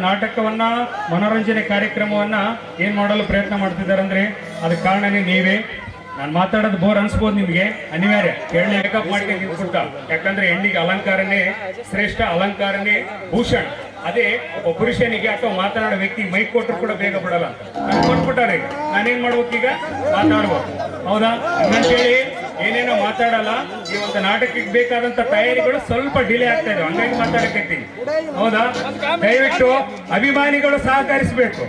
ನಾಟಕವನ್ನ ಮನೋರಂಜನೆ ಕಾರ್ಯಕ್ರಮವನ್ನ ಏನ್ ಮಾಡಲು ಪ್ರಯತ್ನ ಮಾಡ್ತಿದ್ದಾರೆ ಅಂದ್ರೆ ಅದಕ್ಕೆ ಕಾರಣನೇ ನೀವೇ. ನಾನು ಮಾತಾಡೋದು ಬೋರ್ ಅನ್ಸ್ಬೋದು ನಿಮ್ಗೆ, ಅನಿವಾರ್ಯ ಕೇಳಿ ಮೇಕಪ್ ಮಾಡ್ಕೊಂಡು ನಿಂತ್ಬಿಟ್ಟ. ಯಾಕಂದ್ರೆ ಹೆಣ್ಣಿಗೆ ಅಲಂಕಾರನೇ ಶ್ರೇಷ್ಠ, ಅಲಂಕಾರನೇ ಭೂಷಣ. ಅದೇ ಒಬ್ಬ ಪುರುಷನಿಗೆ ಅಥವಾ ಮಾತನಾಡೋ ವ್ಯಕ್ತಿ ಮೈಕ್ ಕೊಟ್ಟರು ಕೂಡ ಬೇಗ ಬಿಡಲ್ಲ. ನಾನು ಕೊಟ್ಬಿಟ್ಟಾರೆ, ನಾನೇನ್ ಮಾಡ್ಬೇಕು ಈಗ? ಮಾತಾಡ್ಬೋದು, ಹೌದಾ? ಹಂಗಂತೇಳಿ ಏನೇನೋ ಮಾತಾಡಲ್ಲ. ಈ ಒಂದು ನಾಟಕಕ್ಕೆ ಬೇಕಾದಂತ ತಯಾರಿಗಳು ಸ್ವಲ್ಪ ಡಿಲೇ ಆಗ್ತಾ ಇದಾವೆ, ಹಂಗಾಗಿ ಮಾತಾಡಕತ್ತೀನಿ, ಹೌದಾ? ದಯವಿಟ್ಟು ಅಭಿಮಾನಿಗಳು ಸಹಕರಿಸಬೇಕು.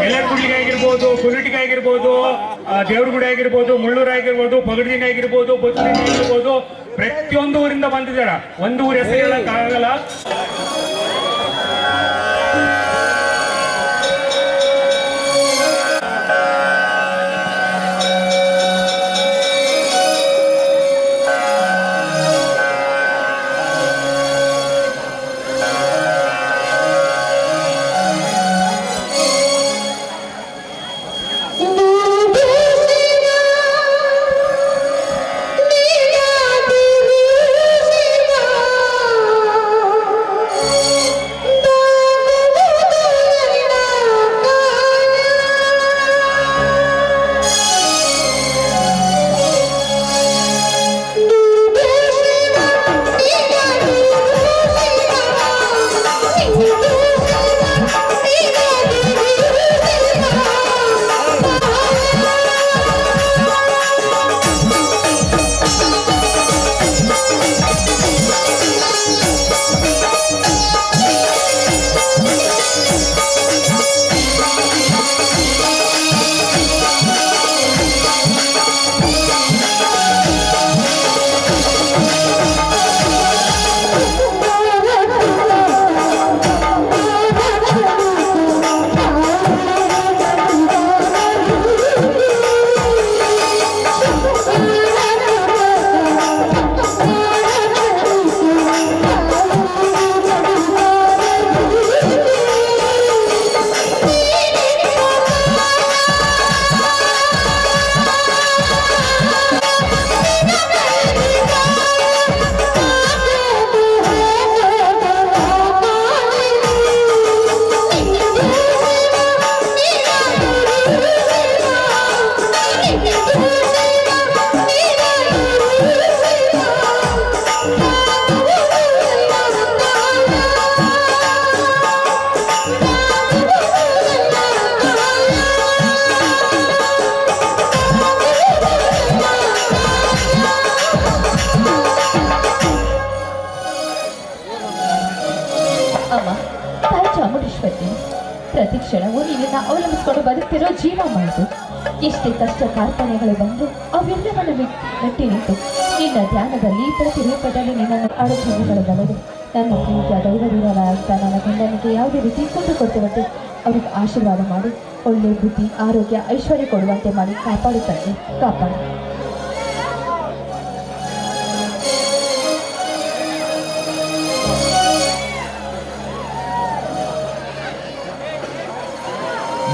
ಎಲ್ಲರಗುಡಿಗೆ ಆಗಿರ್ಬೋದು, ಕುರುಟಿಗೆ ಆಗಿರ್ಬೋದು, ದೇವ್ರಗುಡಿ ಆಗಿರ್ಬೋದು, ಮುಳ್ಳೂರು ಆಗಿರ್ಬೋದು, ಪಗಡಿನ ಆಗಿರ್ಬೋದು, ಬೊಚ್ಚಲಿನ ಆಗಿರ್ಬೋದು, ಪ್ರತಿಯೊಂದು ಊರಿಂದ ಬಂದಿದ್ದಾರ. ಒಂದು ಊರ ಹೆಸರು ಹೇಳಕ್ಕಾಗಲ್ಲ. ಪ್ರತಿ ಕ್ಷಣವೂ ನಿನ್ನ ಅವಲಂಬಿಸಿಕೊಂಡು ಬದುಕ್ತಿರೋ ಜೀವ ಮಾಡಿತು. ಎಷ್ಟೇ ಕಷ್ಟ ಕಾರ್ಪಣ್ಯಗಳು ಬಂದು ಅವೆಲ್ಲವನ್ನು ಮೆಟ್ಟಿ ನಿಂತು ನಿನ್ನ ಧ್ಯಾನದಲ್ಲಿ ಪ್ರತಿರೂಪದಲ್ಲಿ ನಿನ್ನನ್ನು ಅಡಚಣೆಗಳು ಬರದು ನನ್ನ ಪ್ರೀತಿಯ ದೈವವೀರರಾದ ನನ್ನ ಗಂಡನಿಗೆ ಯಾವುದೇ ರೀತಿ ಕೊಂಡು ಕೊಡುವಂತೆ ಅವರಿಗೆ ಆಶೀರ್ವಾದ ಮಾಡಿ ಒಳ್ಳೆ ಬುದ್ಧಿ, ಆರೋಗ್ಯ, ಐಶ್ವರ್ಯ ಕೊಡುವಂತೆ ಮಾಡಿ ಕಾಪಾಡುತ್ತಾರೆ. ಕಾಪಾಡು.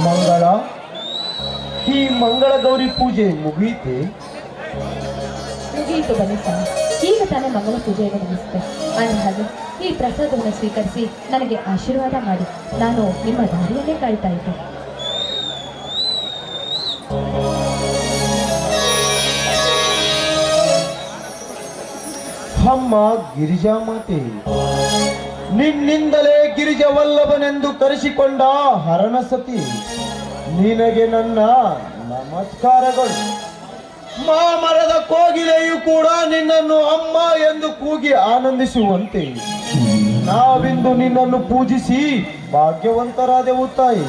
ಮಂಗಳ, ಈ ಮಂಗಳ ಗೌರಿ ಪೂಜೆ ಮುಗಿಯಿತೆ? ಮುಗಿಯಿತು ಬನ್ನಿ ಸ್ವಾಮಿ, ಈಗ ತಾನೇ ಮಂಗಳ ಪೂಜೆಯನ್ನು ಮುಗಿಸುತ್ತೆ. ಅಂದ ಹಾಗೆ ಈ ಪ್ರಸಾದವನ್ನು ಸ್ವೀಕರಿಸಿ ನನಗೆ ಆಶೀರ್ವಾದ ಮಾಡಿ. ನಾನು ನಿಮ್ಮ ದಾರಿಯನ್ನೇ ಕಾಯ್ತಾ ಇದ್ದೆ. ಅಮ್ಮ ಗಿರಿಜಾ ಮಾತೆ, ನಿನ್ನಿಂದಲೇ ಗಿರಿಜವಲ್ಲಭನೆಂದು ಕರೆಸಿಕೊಂಡ ಹರಣ ಸತಿ, ನಿನಗೆ ನನ್ನ ನಮಸ್ಕಾರಗಳು. ಮಾಮರದ ಕೋಗಿಲೆಯು ಕೂಡ ನಿನ್ನನ್ನು ಅಮ್ಮ ಎಂದು ಕೂಗಿ ಆನಂದಿಸುವಂತೆ ನಾವಿಂದು ನಿನ್ನನ್ನು ಪೂಜಿಸಿ ಭಾಗ್ಯವಂತರಾದೆವು ತಾಯಿ.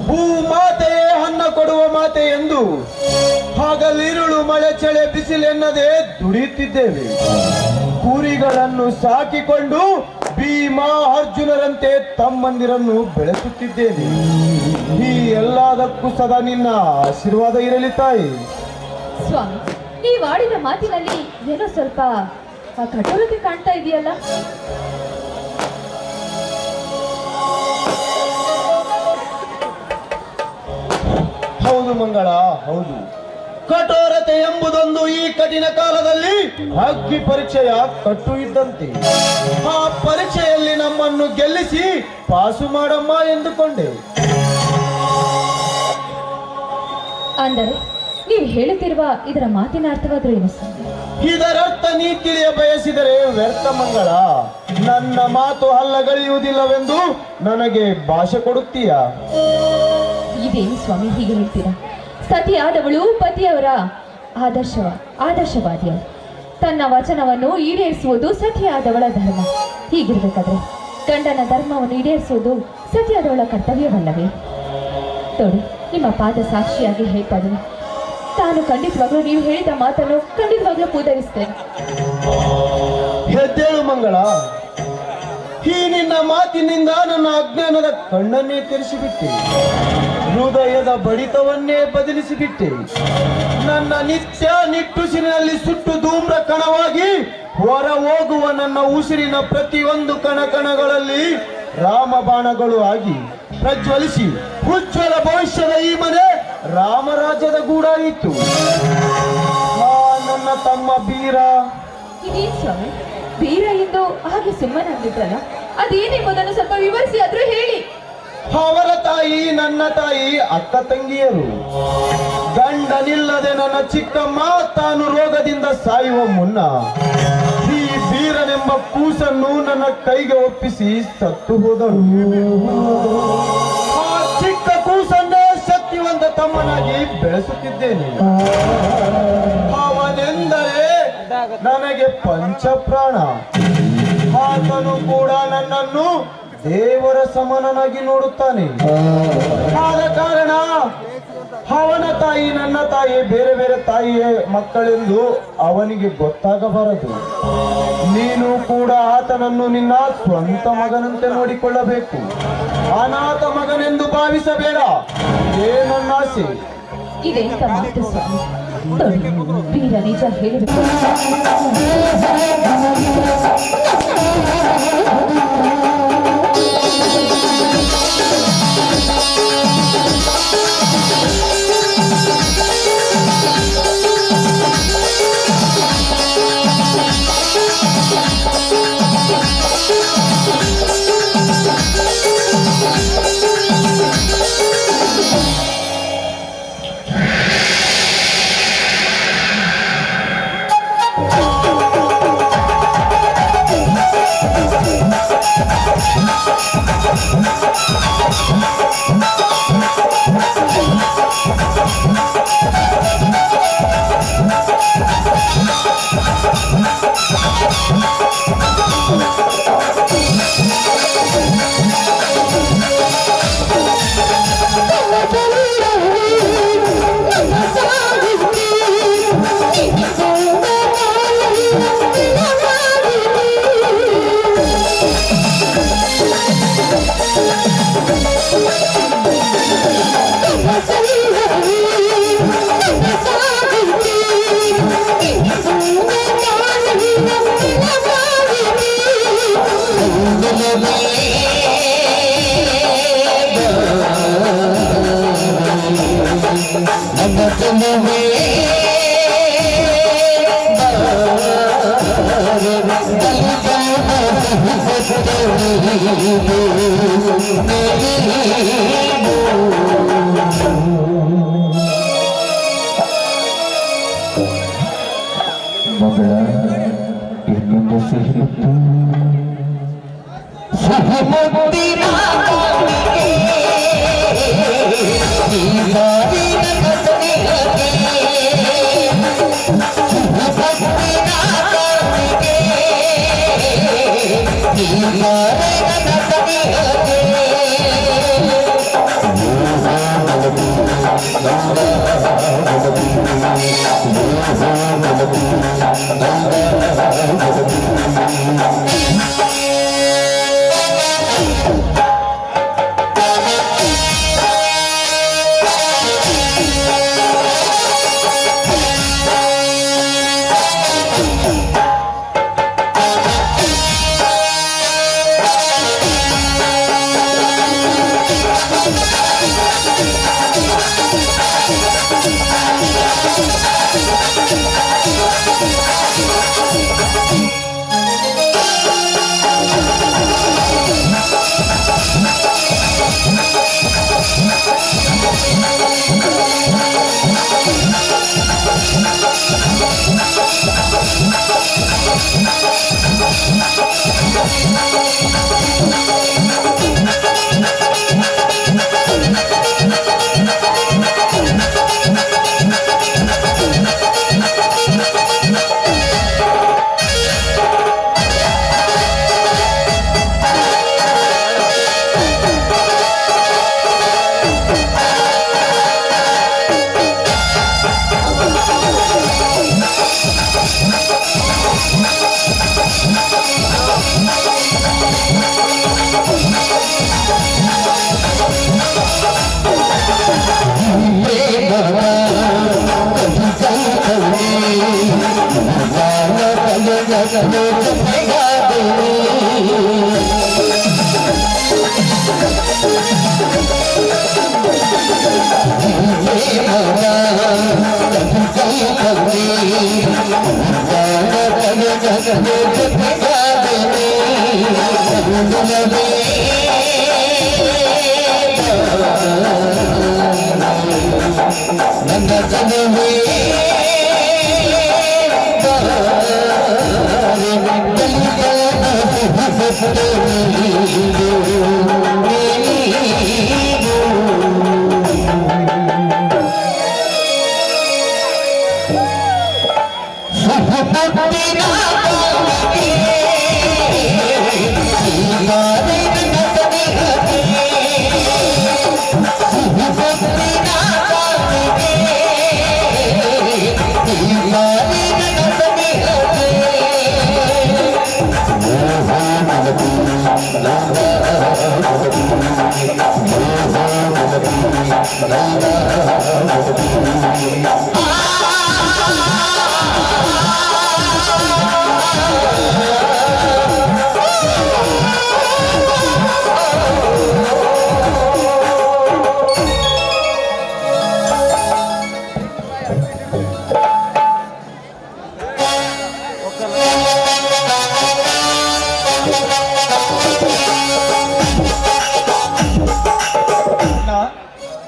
ಭೂಮಾತೆಯೇ ಅನ್ನ ಕೊಡುವ ಮಾತೆ ಎಂದು ಹಗಲಿರುಳು ಮಳೆ ಚಳೆ ಬಿಸಿಲೆನ್ನದೆ ದುಡಿಯುತ್ತಿದ್ದೇವೆ. ಕುರಿಗಳನ್ನು ಸಾಕಿಕೊಂಡು ಭೀಮಾ ಅರ್ಜುನರಂತೆ ತಮ್ಮಂದಿರನ್ನು ಬೆಳೆಸುತ್ತಿದ್ದೇನೆ. ಈ ಎಲ್ಲದಕ್ಕೂ ಸದಾ ನಿನ್ನ ಆಶೀರ್ವಾದ ಇರಲಿ ತಾಯಿ. ಸ್ವಾಮಿ, ನೀವಾಡಿದ ಮಾತಿನಲ್ಲಿ ಏನೋ ಸ್ವಲ್ಪ ಕಠೋರತೆ ಕಾಣ್ತಾ ಇದೆಯಲ್ಲ? ಹೌದು ಮಂಗಳ, ಹೌದು. ಕಠೋರತೆ ಎಂಬುದೊಂದು ಈ ಕಠಿಣ ಕಾಲದಲ್ಲಿ ಅಗ್ನಿ ಪರೀಕ್ಷೆಯ ಕಟ್ಟು ಇದ್ದಂತೆ. ಆ ಪರೀಕ್ಷೆಯಲ್ಲಿ ನಮ್ಮನ್ನು ಗೆಲ್ಲಿಸಿ ಪಾಸು ಮಾಡಮ್ಮ ಎಂದುಕೊಂಡೆ. ಅಂದರೆ ನೀವು ಹೇಳುತ್ತಿರುವ ಇದರ ಮಾತಿನ ಅರ್ಥವಾದರೂ ಏನು ಸ್ವಾಮಿ? ಇದರರ್ಥ ನೀ ತಿಳಿಯ ಬಯಸಿದರೆ ವ್ಯರ್ಥ ಮಂಗಳ. ನನ್ನ ಮಾತು ಹಲ್ಲಗಳೆಯುವುದಿಲ್ಲವೆಂದು ನನಗೆ ಭಾಷೆ ಕೊಡುತ್ತೀಯಾ? ಇದೇನು ಸ್ವಾಮಿ ಹೀಗೆ ಹೇಳ್ತೀರಾ? ಸತಿಯಾದವಳು ಪತಿಯವರ ಆದರ್ಶವಾದಿಯರು. ತನ್ನ ವಚನವನ್ನು ಈಡೇರಿಸುವುದು ಸತಿಯಾದವಳ ಧರ್ಮ. ಹೀಗಿರ್ಬೇಕಾದ್ರೆ ಗಂಡನ ಧರ್ಮವನ್ನು ಈಡೇರಿಸುವುದು ಸತಿಯಾದವಳ ಕರ್ತವ್ಯವಲ್ಲವೇ? ನೋಡಿ, ನಿಮ್ಮ ಪಾದ ಸಾಕ್ಷಿಯಾಗಿ ಹೇಳ್ತಾ ಇದ್ದೀನಿ. ತಾನು ಖಂಡಿತವಾಗ್ಲೂ ನೀವು ಹೇಳಿದ ಮಾತನ್ನು ಖಂಡಿತವಾಗ್ಲೂ ಪೂರೈಸ್ತೇನೆ. ಹೆದ್ದೇಳು ಮಂಗಳ. ಈ ನಿನ್ನ ಮಾತಿನಿಂದ ನನ್ನ ಅಜ್ಞಾನದ ಕಣ್ಣನ್ನೇ ತೆರೆಸಿಬಿಟ್ಟೆ, ಹೃದಯದ ಬಡಿತವನ್ನೇ ಬದಲಿಸಿಬಿಟ್ಟೆ. ನನ್ನ ನಿತ್ಯ ನಿಟ್ಟುಸಿರಿನಲ್ಲಿ ಸುಟ್ಟು ಧೂಮ್ರ ಕಣವಾಗಿ ಹೊರ ಹೋಗುವ ನನ್ನ ಉಸಿರಿನ ಪ್ರತಿಯೊಂದು ಕಣಕಣಗಳಲ್ಲಿ ರಾಮಬಾಣಗಳು ಆಗಿ ಪ್ರಜ್ವಲಿಸಿ ಉಜ್ವಲ ಭವಿಷ್ಯದ ಈ ಮನೆ ರಾಮರಾಜ್ಯದ ಗೂಡಾಯಿತು. ನನ್ನ ತಮ್ಮ ಬೀರ. ಇದೇನು ಸ್ವಾಮಿ, ಬೀರ ಎಂದು ಹಾಗೆ ಸುಮ್ಮನಾಗಿದ್ರಲ್ಲ, ಅದೇನೆಂಬುದನ್ನು ಸ್ವಲ್ಪ ವಿವರಿಸಿ ಆದ್ರೂ ಹೇಳಿ. ಅವರ ತಾಯಿ ನನ್ನ ತಾಯಿ ಅಕ್ಕ ತಂಗಿಯರು. ಗಂಡನಿಲ್ಲದೆ ನನ್ನ ಚಿಕ್ಕಮ್ಮ ತಾನು ರೋಗದಿಂದ ಸಾಯುವ ಮುನ್ನ ಈ ಬೀರನೆಂಬ ಕೂಸನ್ನು ನನ್ನ ಕೈಗೆ ಒಪ್ಪಿಸಿ ಸತ್ತು ಹೋದಳು. ಆ ಚಿಕ್ಕ ಕೂಸನ್ನೇ ಶಕ್ತಿವಂತ ತಮ್ಮನಾಗಿ ಬೆಳೆಸುತ್ತಿದ್ದೇನೆ. ಅವನೆಂದರೆ ನನಗೆ ಪಂಚಪ್ರಾಣ. ಆತನು ಕೂಡ ನನ್ನನ್ನು ದೇವರ ಸಮಾನನಾಗಿ ನೋಡುತ್ತಾನೆ. ಆದ ಕಾರಣ ಅವನ ತಾಯಿ ನನ್ನ ತಾಯಿ ಬೇರೆ ಬೇರೆ ತಾಯಿಯ ಮಕ್ಕಳೆಂದು ಅವನಿಗೆ ಗೊತ್ತಾಗಬಾರದು. ನೀನು ಕೂಡ ಆತನನ್ನು ನಿನ್ನ ಸ್ವಂತ ಮಗನಂತೆ ನೋಡಿಕೊಳ್ಳಬೇಕು. ಅನಾಥ ಮಗನೆಂದು ಭಾವಿಸಬೇಡ. ಇದೇ ನನ್ನ ಆಸೆ. ಇದೆಂತ ಮಾತು ಸ್ವಾಮಿ? ನೋಡಿ, ಬೀರ ನಿಜ ಹೇಳಿದ್ರು. ಮಗಳ ಇನ್ನೊಂದು ಸಿಹಿಮುತ್ತು ಸಿಹಿಮುತ್ತಿನ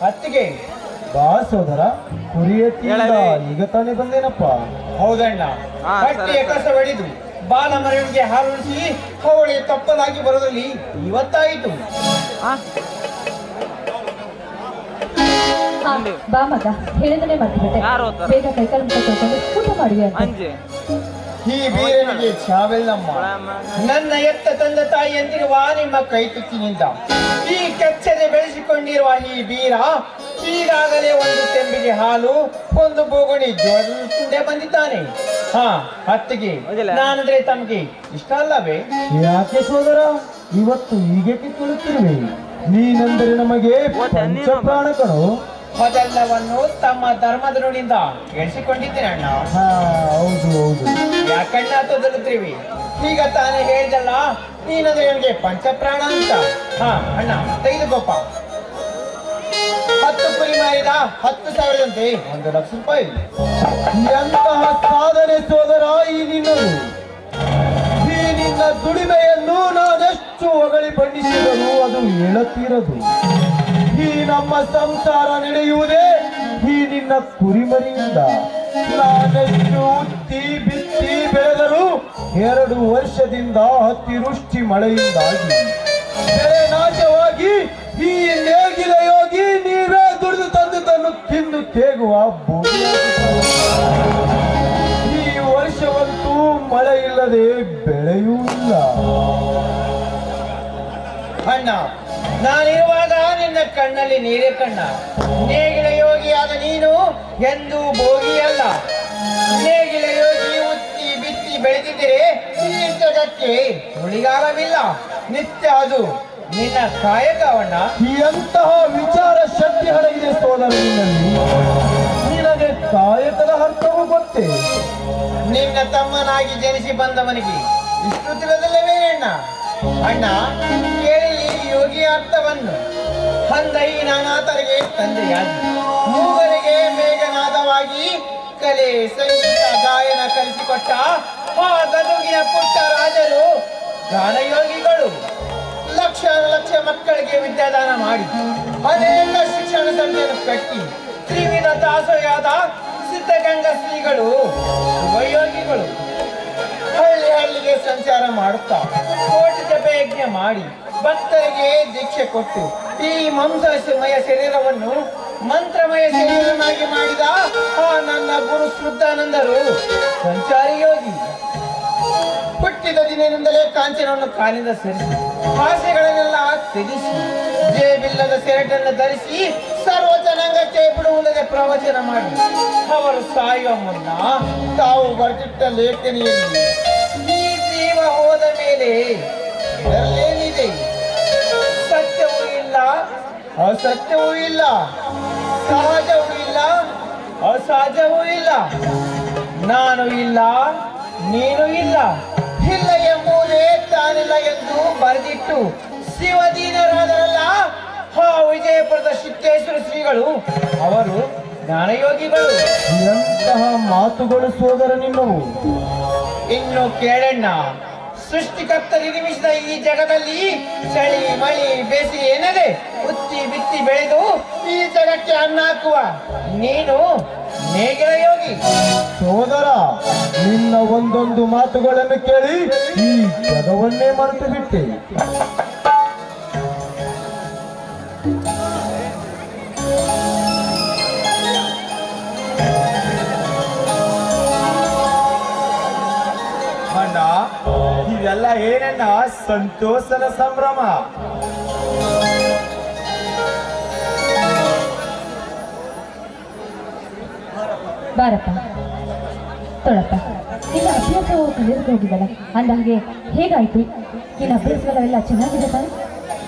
ಅತ್ತಿಗೆ ಬಾ ಸೋದರ ಕುರಿಯತ್ತಿಯಿಂದ ಈಗ ತಾನೇ ಬಂದೇನಪ್ಪ. ಹೌದಣ್ಣ, ಕಟ್ಟಿಯ ಕಸ ಹೊಡೆದು ಬಾಲ ಮರಳಿಗೆ ಹಾಲುಣಿಸಿ ಅವಳಿಗೆ ತಪ್ಪಲಾಗಿ ಬರೋದ್ರಲ್ಲಿ ಇವತ್ತಾಯಿತು. ಬಾ ಮಗ, ಹೇಳಿದನೆ ಮಾಡ್ಬಿಟ್ಟೆ. ಬೇಗ ಕೈಕಾಲು ಮುಖ ತೊಳ್ಕೊಂಡು ಊಟ ಮಾಡುವೆ ಅಂತ. ಈ ಬೀರನಿಗೆ ಚಾವೆಲ್ಲಮ್ಮ, ನನ್ನ ಎತ್ತ ತಂದ ತಾಯಿ ಅಂತಿರುವ ನಿಮ್ಮ ಕೈ ತುತ್ತಿನಿಂದ ಈ ಕೆಚ್ಚದೆ ಬೆಳೆಸಿಕೊಂಡಿರುವ ಈ ಬೀರ ಈಗಾಗಲೇ ಒಂದು ತೆಂಬಿಗೆ ಹಾಲು, ಒಂದು ಬೋಗುಣಿ ಜೋಳದ ತಿಂದೆ ಬಂದಿದ್ದಾನೆ. ಹಾ ಅತ್ತಿಗೆ, ನಾನಂದ್ರೆ ತಮ್ಗೆ ಇಷ್ಟ ಅಲ್ಲವೇ? ಯಾಕೆ ಸೋದರ ಇವತ್ತು ಹೀಗೆ ಕಿತ್ತುಳುತ್ತಿರುವೆ? ನೀನೆಂದರೆ ನಮಗೆ ಪಂಚ ಪ್ರಾಣ ಕಣೋ. ಅದೆಲ್ಲವನ್ನು ತಮ್ಮ ಧರ್ಮದ ನುಡಿಯಿಂದ ಕೇಳಿಸಿಕೊಂಡಿದ್ದೇನೆ ಅಣ್ಣ. ಹೌದು ಹೌದು. ಯಾಕಣ್ಣ ತೊದಲುತ್ತೀವಿ? ಈಗ ತಾನೇ ಹೇಳಿದಲ್ಲ ನೀನಂದ್ರೆ ನನಗೆ ಪಂಚಪ್ರಾಣ ಅಂತ. ಹಾ ಅಣ್ಣ, ತೆಗೆದುಕೋಪ. 10 ಕುರಿ ಮಾರಿದ 10,000ದಂತೆ 1 ಲಕ್ಷ ರೂಪಾಯಿ. ಎಂತಹ ಸಾಧನೆ ಸೋದರ ಈ ನಿನ್ನದು. ಈ ನಿನ್ನ ದುಡಿಮೆಯನ್ನು ನಾನೆಷ್ಟು ಹೊಗಳಿ ಬಣ್ಣಿಸಿದರೂ ಅದು ಹೇಳುತ್ತಿರದು. ಈ ನಮ್ಮ ಸಂಸಾರ ನಡೆಯುವುದೇ ಈ ನಿನ್ನ ಕುರಿಮರಿಯಿಂದ. ನಾನೆಷ್ಟು ಉತ್ತಿ ಬಿತ್ತಿ ಬೆಳೆದರೂ 2 ವರ್ಷದಿಂದ ಅತಿವೃಷ್ಟಿ ಮಳೆಯಿಂದಾಗಿ ಬೆಳೆ ನಾಶವಾಗಿ ಈ ನೇಗಿಲ ಯೋಗಿ ನೀವೇ ದುಡಿದು ತಂದು ತಿಂದು ತೇಗುವ ಭೂಮಿಯಾಗಿದ್ದಾರೆ. ಈ ವರ್ಷವಂತೂ ಮಳೆ ಇಲ್ಲದೆ ಬೆಳೆಯೂ ಇಲ್ಲ. ಅಣ್ಣ, ನಾನಿರುವಾಗ ನಿನ್ನ ಕಣ್ಣಲ್ಲಿ ನೀರೇ ಕಣ್ಣ. ನೇಗಿಲ ಯೋಗಿಯಾದ ನೀನು ಎಂದು ಭೋಗಿಯಲ್ಲ. ನೇಗಿಲ ಯೋಗಿ ಉತ್ತಿ ಬಿತ್ತಿ ಬೆಳೆದಿದ್ದರೆ ಈ ಜಗಕ್ಕೆ ಉಳಿಗಾಲವಿಲ್ಲ. ನಿತ್ಯ ಅದು ನಿನ್ನ ಕಾಯಕವಣ್ಣ. ಎಂತಹ ವಿಚಾರ ಶಕ್ತಿ ಹರಗಿದೆ ಸೋದರ ನಿನ್ನಲ್ಲಿ. ನಿನಗೆ ಕಾಯಕದ ಅರ್ಥವೂ ಗೊತ್ತೇ? ನಿನ್ನ ತಮ್ಮನಾಗಿ ಜನಿಸಿ ಬಂದವನಿಗೆ ಇಷ್ಟು ತಿಳಿದಲ್ಲವೇ ಅಣ್ಣ? ಅಣ್ಣ, ಕೇಳಿ ಯೋಗಿ ಅರ್ಥವನ್ನು. ಹಂದೈ ನಾನಾತರಿಗೆ ತಂದೆಯಾಗಿ, ಮೂಗರಿಗೆ ಮೇಘನಾದವಾಗಿ ಕಲೆ ಸಂಗೀತ ಗಾಯನ ಕಲಿಸಿಕೊಟ್ಟ ಆ ಗದುಗಿನ ಪುಟ್ಟ ರಾಜರು ಗಾನಯೋಗಿಗಳು. ಲಕ್ಷ ಮಕ್ಕಳಿಗೆ ವಿದ್ಯಾದಾನ ಮಾಡಿ ಅನೇಕ ಶಿಕ್ಷಣ ಸಂಸ್ಥೆಯನ್ನು ಕಟ್ಟಿ ತ್ರಿವಿಧ ದಾಸೋಯಾದ ಸಿದ್ಧಗಂಗಾ ಶ್ರೀಗಳು ಯುವಯೋಗಿಗಳು. ಹಳ್ಳಿಗೆ ಸಂಚಾರ ಮಾಡುತ್ತಾ ಕೋಟಿ ಜಪ ಯಜ್ಞ ಮಾಡಿ ಭಕ್ತರಿಗೆ ದೀಕ್ಷೆ ಕೊಟ್ಟು ಈ ಮಾಂಸಮಯ ಶರೀರವನ್ನು ಮಂತ್ರಮಯ ಶರೀರನಾಗಿ ಮಾಡಿದ ಆ ನನ್ನ ಗುರು ಶುದ್ಧಾನಂದರು ಸಂಚಾರಿ ಯೋಗಿ. ಹುಟ್ಟಿದ ದಿನದಿಂದಲೇ ಕಾಂಚನವನ್ನು ಕಾಲಿಂದ ಸರಿಸಿ ಆಸೆಗಳನ್ನೆಲ್ಲ ತ್ಯಜಿಸಿ ಜೇಬಿಲ್ಲದ ಸೆರಟನ್ನು ಧರಿಸಿ ಸರ್ವ ಜನಾಂಗಕ್ಕೆ ಬಿಡುವುದಕ್ಕೆ ಪ್ರವಚನ ಮಾಡಿ ಅವರು ಸಾಯುವ ಮುನ್ನ ತಾವು ಬರೆದಿಟ್ಟ ಲೇಖನಿಯಲ್ಲಿ ಈ ಜೀವ ಹೋದ ಮೇಲೆ ಇದರಲ್ಲೇನಿದೆ? ಸತ್ಯವೂ ಇಲ್ಲ, ಅಸತ್ಯವೂ ಇಲ್ಲ, ಸಹಜವೂ ಇಲ್ಲ, ಇಲ್ಲ, ಅಸಾಧ್ಯವೂ ಇಲ್ಲ. ನಾನು ಇಲ್ಲ, ನೀನು ಇಲ್ಲ, ಇಲ್ಲ ಎಂಬುದೇ ತಾನಿಲ್ಲ ಎಂದು ಬರೆದಿಟ್ಟು ಶಿವದೀನರಾದರಲ್ಲ ಆ ವಿಜಯಪುರದ ಸಿದ್ದೇಶ್ವರ ಶ್ರೀಗಳು, ಅವರು ಜ್ಞಾನಯೋಗಿಗಳು. ಎಂತಹ ಮಾತುಗಳು ಸೋದರ ನಿಮ್ಮವು. ಇನ್ನು ಕೇಳಣ್ಣ, ಸೃಷ್ಟಿಕರ್ತ ನಿರ್ಮಿಸಿದ ಈ ಜಗದಲ್ಲಿ ಚಳಿ ಮಳಿ ಬೇಸಿಗೆ ಏನದೆ ಉತ್ತಿ ಬಿತ್ತಿ ಬೆಳೆದು ಈ ಜಗಕ್ಕೆ ಅನ್ನ ಹಾಕುವ ನೀನು ನೇಗಿಲ ಯೋಗಿ. ಸೋದರ, ನಿನ್ನ ಒಂದೊಂದು ಮಾತುಗಳನ್ನು ಕೇಳಿ ಈ ಜಗವನ್ನೇ ಮರೆತು ಬಿಟ್ಟೆ. ಅಣ್ಣ, ಇದೆಲ್ಲ ಏನಣ್ಣ ಸಂತೋಷದ ಸಂಭ್ರಮ. ಬಾರಪ್ಪ ತೊಳಪ್ಪ. ನಿನ್ನ ಅಭ್ಯಾಸವು ಕಲಿಯೋಕೆ ಹೋಗಿದ್ದಲ್ಲ, ಅಂದಾಗೆ ಹೇಗಾಯ್ತು? ನಿನ್ನ ಅಭ್ಯಾಸಗಳೆಲ್ಲ ಚೆನ್ನಾಗಿದೆ ತಾನೆ?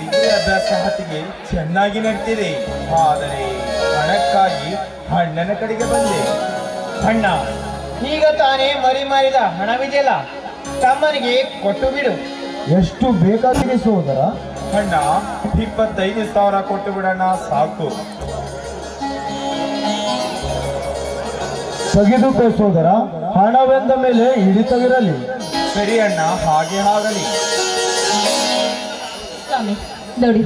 ವಿದ್ಯಾಭ್ಯಾಸ ಹತ್ತಿಗೆ ಚೆನ್ನಾಗಿ ನಡ್ತಿದೆ. ಆದರೆ ಹಣಕ್ಕಾಗಿ ಅಣ್ಣನ ಕಡೆಗೆ ಬಂದೆ. ಅಣ್ಣ, ಈಗ ತಾನೇ ಮರಿದ ಹಣವಿದೆಯಲ್ಲ, ತಮ್ಮನಿಗೆ ಕೊಟ್ಟು ಬಿಡು. ಎಷ್ಟು ಬೇಕಾಗಿದೆ ಸೋದರ? ಅಣ್ಣ, 25,000 ಕೊಟ್ಟು ಬಿಡಣ್ಣ, ಸಾಕು. ತೆಗೆದುಕೋ ಸೋದರ, ಹಣವೆಂದ ಮೇಲೆ ಹಿಡಿತವಿರಲಿ. ಸರಿ ಅಣ್ಣ, ಹಾಗೆ ಆಗಲಿ. ಸ್ವಾಮಿ ನೋಡಿ,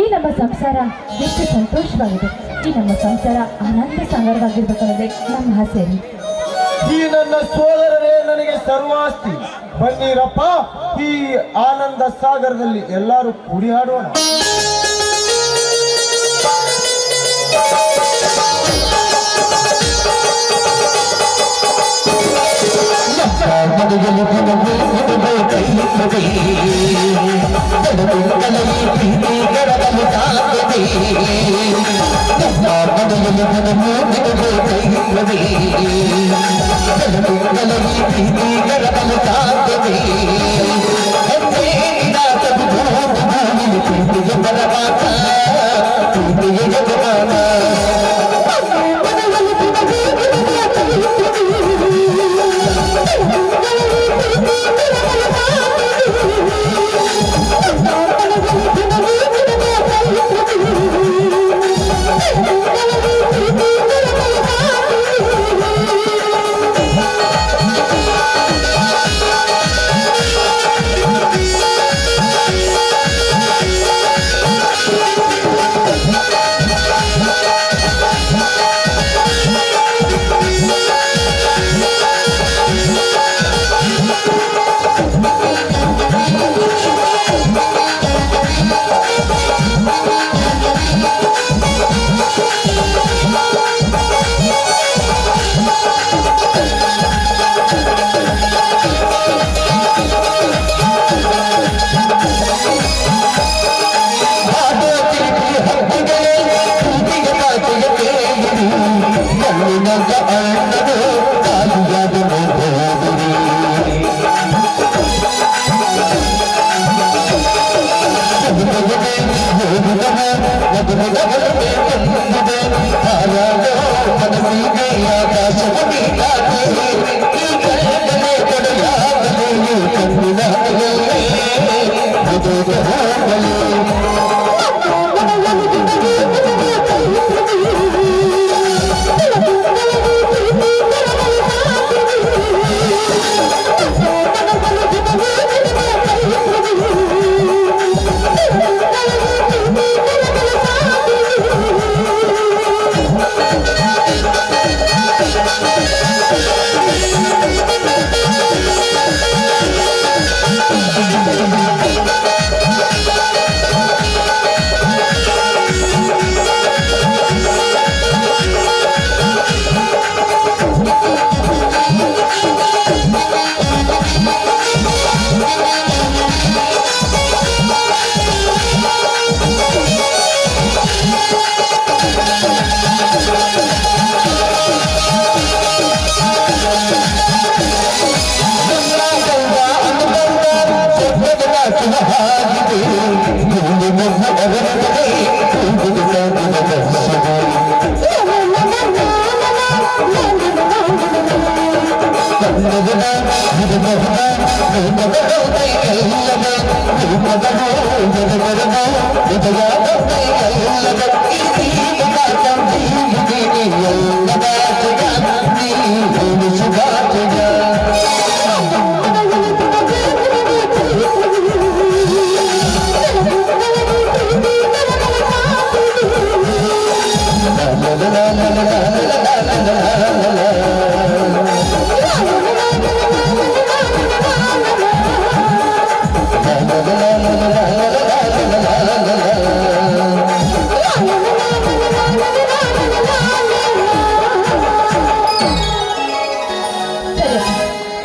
ಈ ನಮ್ಮ ಸಂಸಾರ ಎಷ್ಟು ಸಂತೋಷವಾಗಿದೆ. ಈ ನಮ್ಮ ಸಂಸಾರ ಆನಂದ ಸಾಗರವಾಗಿರ್ಬೇಕನ್ನೋದೇ ನಮ್ಮ ಆಸೆ. ಈ ನನ್ನ ಸೋದರರೇ ನನಗೆ ಸರ್ವಾಸ್ತಿ. ಬನ್ನಿರಪ್ಪ, ಈ ಆನಂದ ಸಾಗರದಲ್ಲಿ ಎಲ್ಲರೂ ಕೂಡಿ ಹಾಡೋಣ.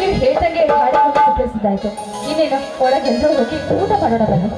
ನೀವು ಹೇಳ್ದಂಗೆ ಹಾಡಿಕೊಂಡು ಪ್ರಸಿದ್ಧಾಯ್ತು. ಇನ್ನೇನು ಒಳಗೆಲ್ಲರೂ ಹೋಗಿ ಊಟ ಮಾಡೋಣ ಬನ್ನಿ.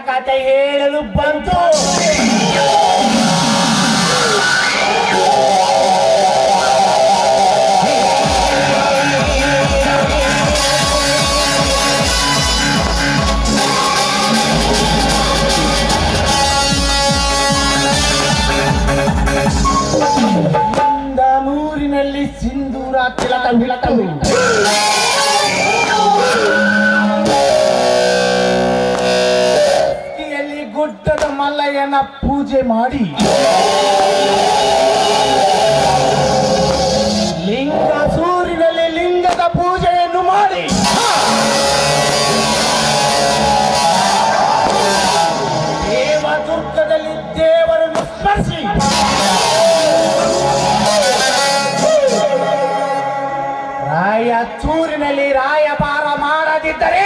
ಕತೆ ಹೇಳಲು ಬಂತು. ಮೂರಿನಲ್ಲಿ ಸಿಂಧೂರ ತಿಲಕ ಬಿಳಕವು ಗುಡ್ಡದ ಮಲ್ಲಯ್ಯನ ಪೂಜೆ ಮಾಡಿ ಲಿಂಗ ಸೂರಿನಲ್ಲಿ ಲಿಂಗದ ಪೂಜೆಯನ್ನು ಮಾಡಿ ದೇವದುರ್ಗದಲ್ಲಿ ದೇವರನ್ನು ಸ್ಮರಿಸಿ ರಾಯಚೂರಿನಲ್ಲಿ ರಾಯಭಾರ ಮಾಡದಿದ್ದರೆ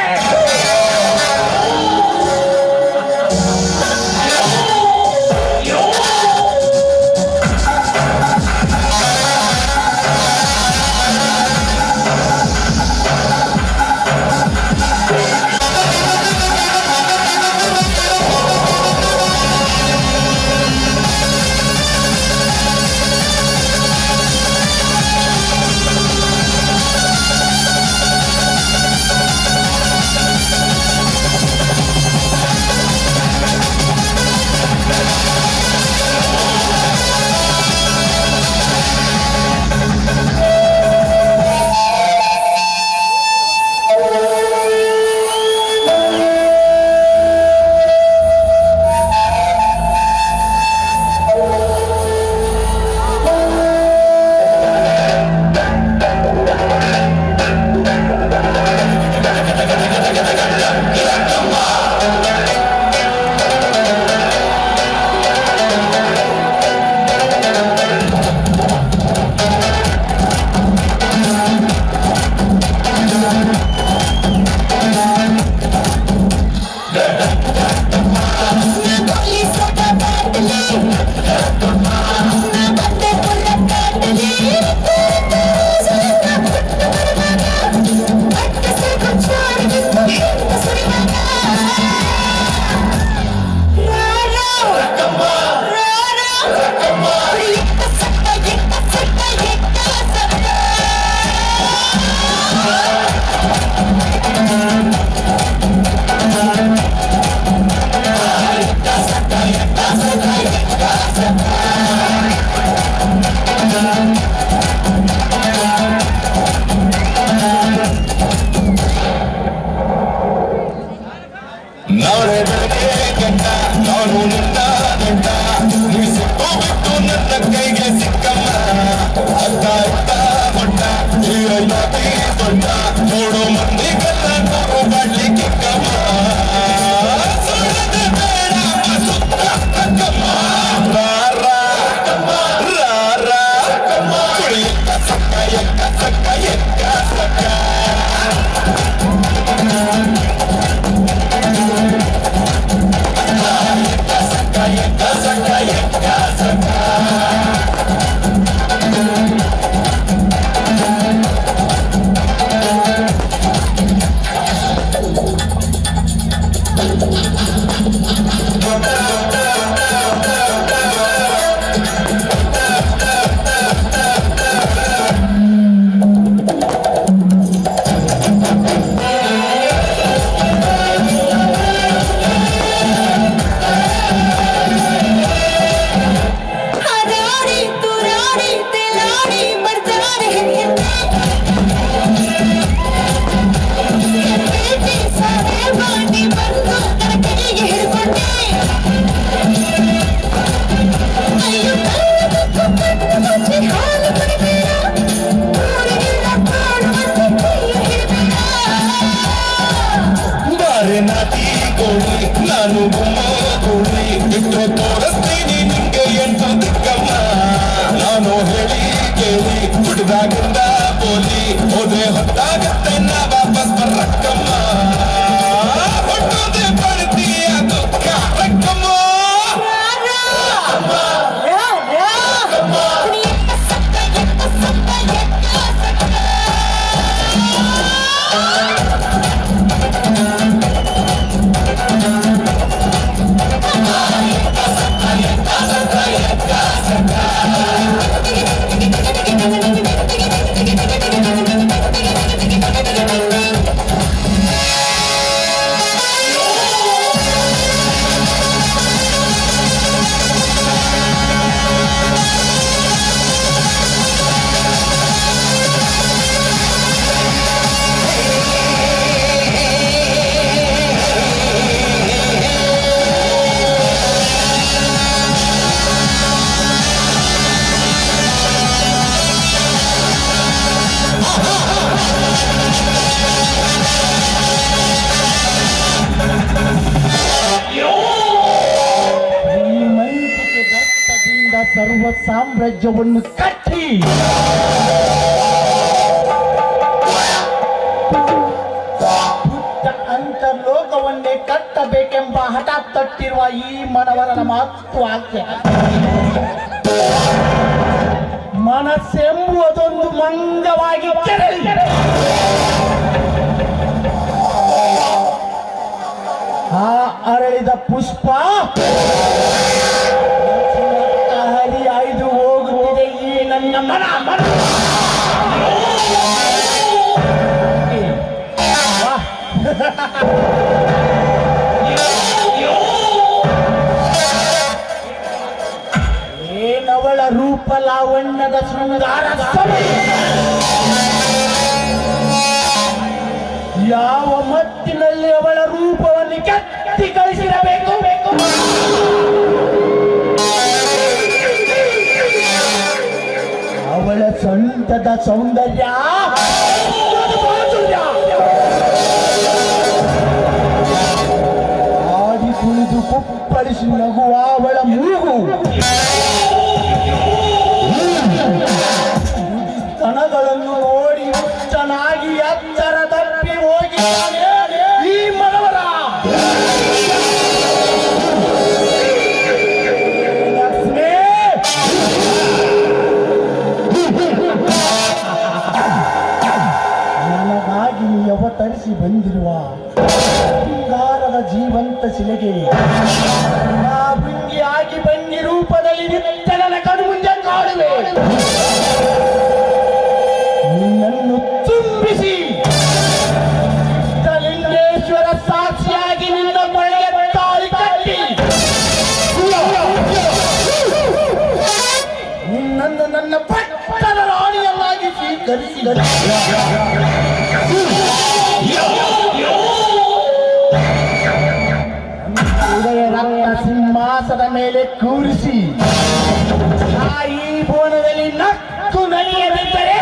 ಸರ್ವ ಸಾಮ್ರಾಜ್ಯವನ್ನು ಕಟ್ಟಿ ಬುದ್ಧ ಅಂತರ್ಲೋಕವನ್ನೇ ಕಟ್ಟಬೇಕೆಂಬ ಹಠ ತಟ್ಟಿರುವ ಈ ಮನವರನ ಮಾತು ಆಜ್ಞೆ. ಮನಸ್ಸೆಂಬುದೊಂದು ಮಂಗವಾಗಿ ಕೆರಳಿ ಆ ಅರಳಿದ ಪುಷ್ಪ ಹರಿ ಆಯ್ದು ಹೋಗುತ್ತಿದೆ ಈ ನನ್ನ ಮನ ಮನ. ಏನವಳ ರೂಪ ಲಾವಣ್ಯದ ಶೃಂಗಾರ ಯಾವ ಮತ್ತಿನಲ್ಲಿ ಅವಳ ರೂಪವನ್ನು ಕೆತ್ತಿ ಕಳಿಸಿರಬೇಕು. ಅವಳ ಸೊಂಟದ ಸೌಂದರ್ಯ ಆಡಿ ಕುಳಿದು ಕುಪ್ಪಳಿಸಿ ನಗುವ ಅವಳ ಮೂಗು, ಸ್ತನಗಳನ್ನು ನೋಡಿ ಹುಚ್ಚನಾಗಿ ಎತ್ತರ ತಪ್ಪಿ ಹೋಗಿದ್ದಾನೆ ಈ ಮನವರ. ಲಕ್ಷ್ಮೀ, ನನಗಾಗಿ ನೀ ಅವತರಿಸಿ ಬಂದಿರುವ ಬಂಗಾರದ ಜೀವಂತ ಶಿಲೆಗೆ ಆ ಭೃಂಗಿಯಾಗಿ ಬನ್ನಿ ರೂಪದಲ್ಲಿ ನಿತ್ಯ ನನ್ನ ಕಣ್ಣು ಮುಂದೆ ಕಾಣುವೆ. ನಿನ್ನನ್ನು ತುಂಬಿಸಿ ಲಿಂಗೇಶ್ವರ ಸಾಕ್ಷಿಯಾಗಿ ನಿನ್ನ ಬಳಿಗೆ ತಾಳಿ ಕಟ್ಟಿ ನಿನ್ನನ್ನು ನನ್ನ ಪಟ್ಟದ ರಾಣಿಯನ್ನಾಗಿ ಸ್ವೀಕರಿಸಿದರು. ಉದಯ ಸಿಂಹಾಸದ ಮೇಲೆ ಕೂರಿಸಿ ಈ ಬೋನದಲ್ಲಿ ನಕ್ಕು ನಲಿಯದಿದ್ದರೆ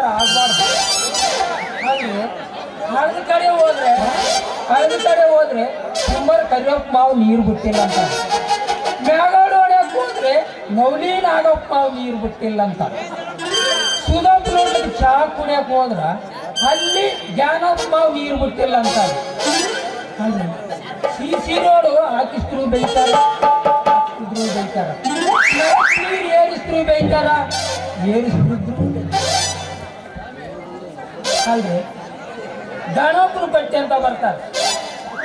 ವ್ಯವಹಾರ ಆಗ್ಬಾರ್ದು. ಅಲ್ಲಿ ಹಳದ ಕಡೆ ಹೋದ್ರೆ ಕುಂಬಾರ ಕರಿಯಪ್ಪ ಮಾವು ನೀರು ಬಿಟ್ಟಿಲ್ಲ ಅಂತ, ಮ್ಯಾಗಾಡು ಹೊಡ್ಯಕ್ಕೆ ಹೋದ್ರೆ ನವಲಿ ನಾಗಪ್ಪ ಮಾವು ನೀರು ಬಿಟ್ಟಿಲ್ಲ ಅಂತ, ಸುಧಾಪ್ ರೋಡ್ಗೆ ಚಹಾ ಕುಡಿಯಕ್ಕೆ ಹೋದ್ರ ಅಲ್ಲಿ ಜ್ಞಾನಪ್ಪ ಮಾವು ನೀರು ಬಿಟ್ಟಿಲ್ಲ ಅಂತ. ಅಲ್ಲಿ ಸಿ ರೋಡು ಹಾಕಿಸ್ತ್ರು ಬೈತಾರ, ನೀರು ಏರಿಸ್ತ್ರು ಬೈತಾರ, ಏರಿಸ್ತಿದ್ರು ಅಲ್ರಿ. ಗಣಪನ ಪಟ್ಟಿ ಅಂತ ಬರ್ತಾರೆ,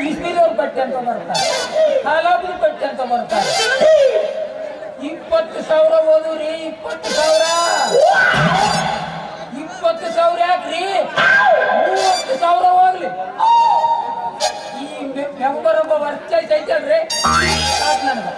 ಇಸ್ಮಿದವ್ರ ಪಟ್ಟಿ ಅಂತ ಬರ್ತಾರೆ, ಹಾಲಾಬ್ರ ಪಟ್ಟಿ ಅಂತ ಬರ್ತಾರೆ. 20,000 ಓದುವ್ರಿ, 20,000 ಯಾಕ್ರಿ, 30,000 ಹೋಗ್ಲಿ. ಈ ಮೆಂಬರ್ ಒಬ್ಬ ವರ್ಚೈಸ್ ಐತಲ್ರಿ ಸಾಕು ನನಗೆ.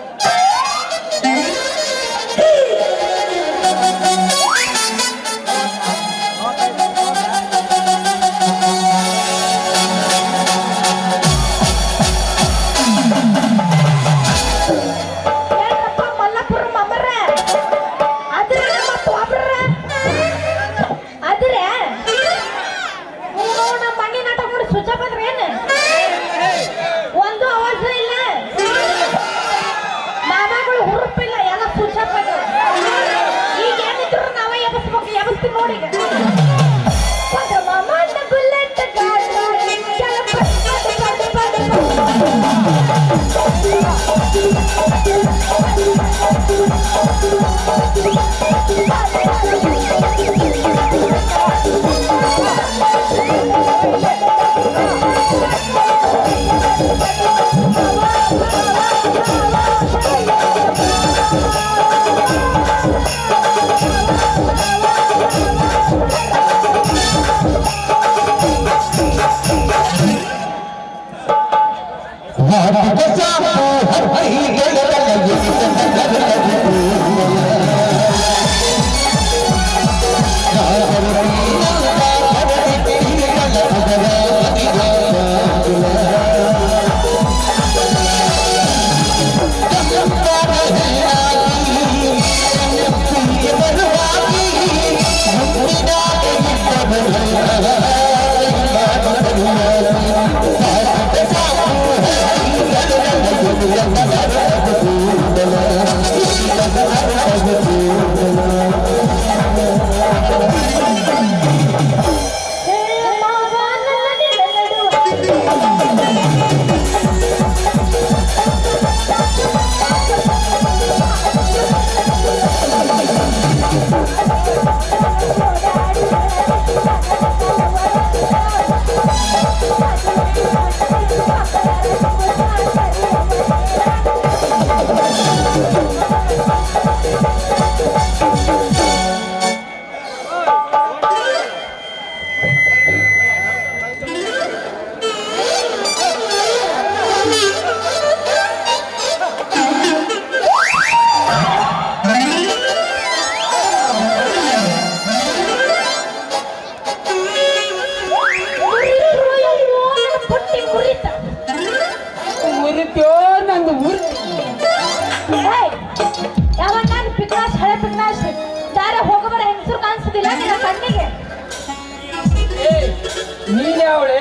ನೀನೇ ಅವಳೆ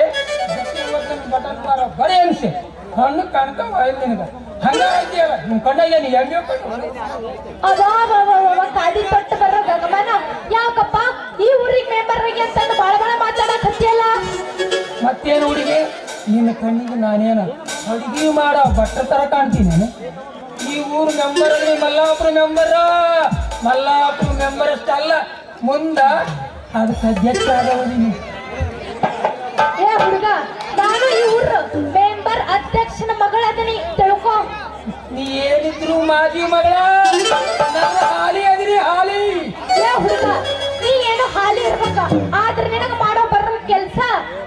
ಬರೀ ಅನ್ಸಿ ಹಣ್ಣು ಕಣಕ ನಿನಗ ಹಂಗಾಗಿಯಲ್ಲ ನಿಮ್ ಕಣ್ಣಾಗ ನೀ ಹೆಂಗೆ ಕಾಡಿ ತೊಟ್ಟು ಬರೋ ಗಗಮನ ಯಾಕಪ್ಪ ಈ ಊರಿಗೆ ಮೆಂಬರ್ ಅಂತ ಬಾಳ ಮಾತಾಡಕ್ ಹತ್ತಿಯಲ್ಲ. ಮತ್ತೇನು ಹುಡುಗಿ ನಿನ್ನ ಕಣ್ಣಿಗೆ ನಾನೇನು ಅಡುಗೆ ಮಾಡೋ ಭಟ್ರ ತರ ಕಾಣ್ತೀನಿ. ಈ ಊರು ಮೆಂಬರ್ ಅಲ್ಲಿ ಮಲ್ಲಾಪುರ ಮೆಂಬರ್ ಅಷ್ಟಲ್ಲ ಮುಂದ ಅದಕ್ಕೆ ಅಧ್ಯಕ್ಷ ಆದವನಿ. ಏ ಹುಡುಗ, ನಾನು ಈ ಊರು ಮೆಂಬರ್ ಅಧ್ಯಕ್ಷನ ಮಗಳದನಿ ತಿಳ್ಕೊ. ನೀ ಏನಿದ್ರು ಮಾಜಿ ಮಗಳ, ನನ್ನ ಹಾಲಿ ಅದಿರಿ ಹಾಲಿ. ಏ ಹುಡುಗ, ನೀ ಏನು ಹಾಲಿ ಇರ್ಬೇಕ, ಆದ್ರೆ ನಿನಗ ಮಾಡೋ ಬರೋ ಕೆಲ್ಸ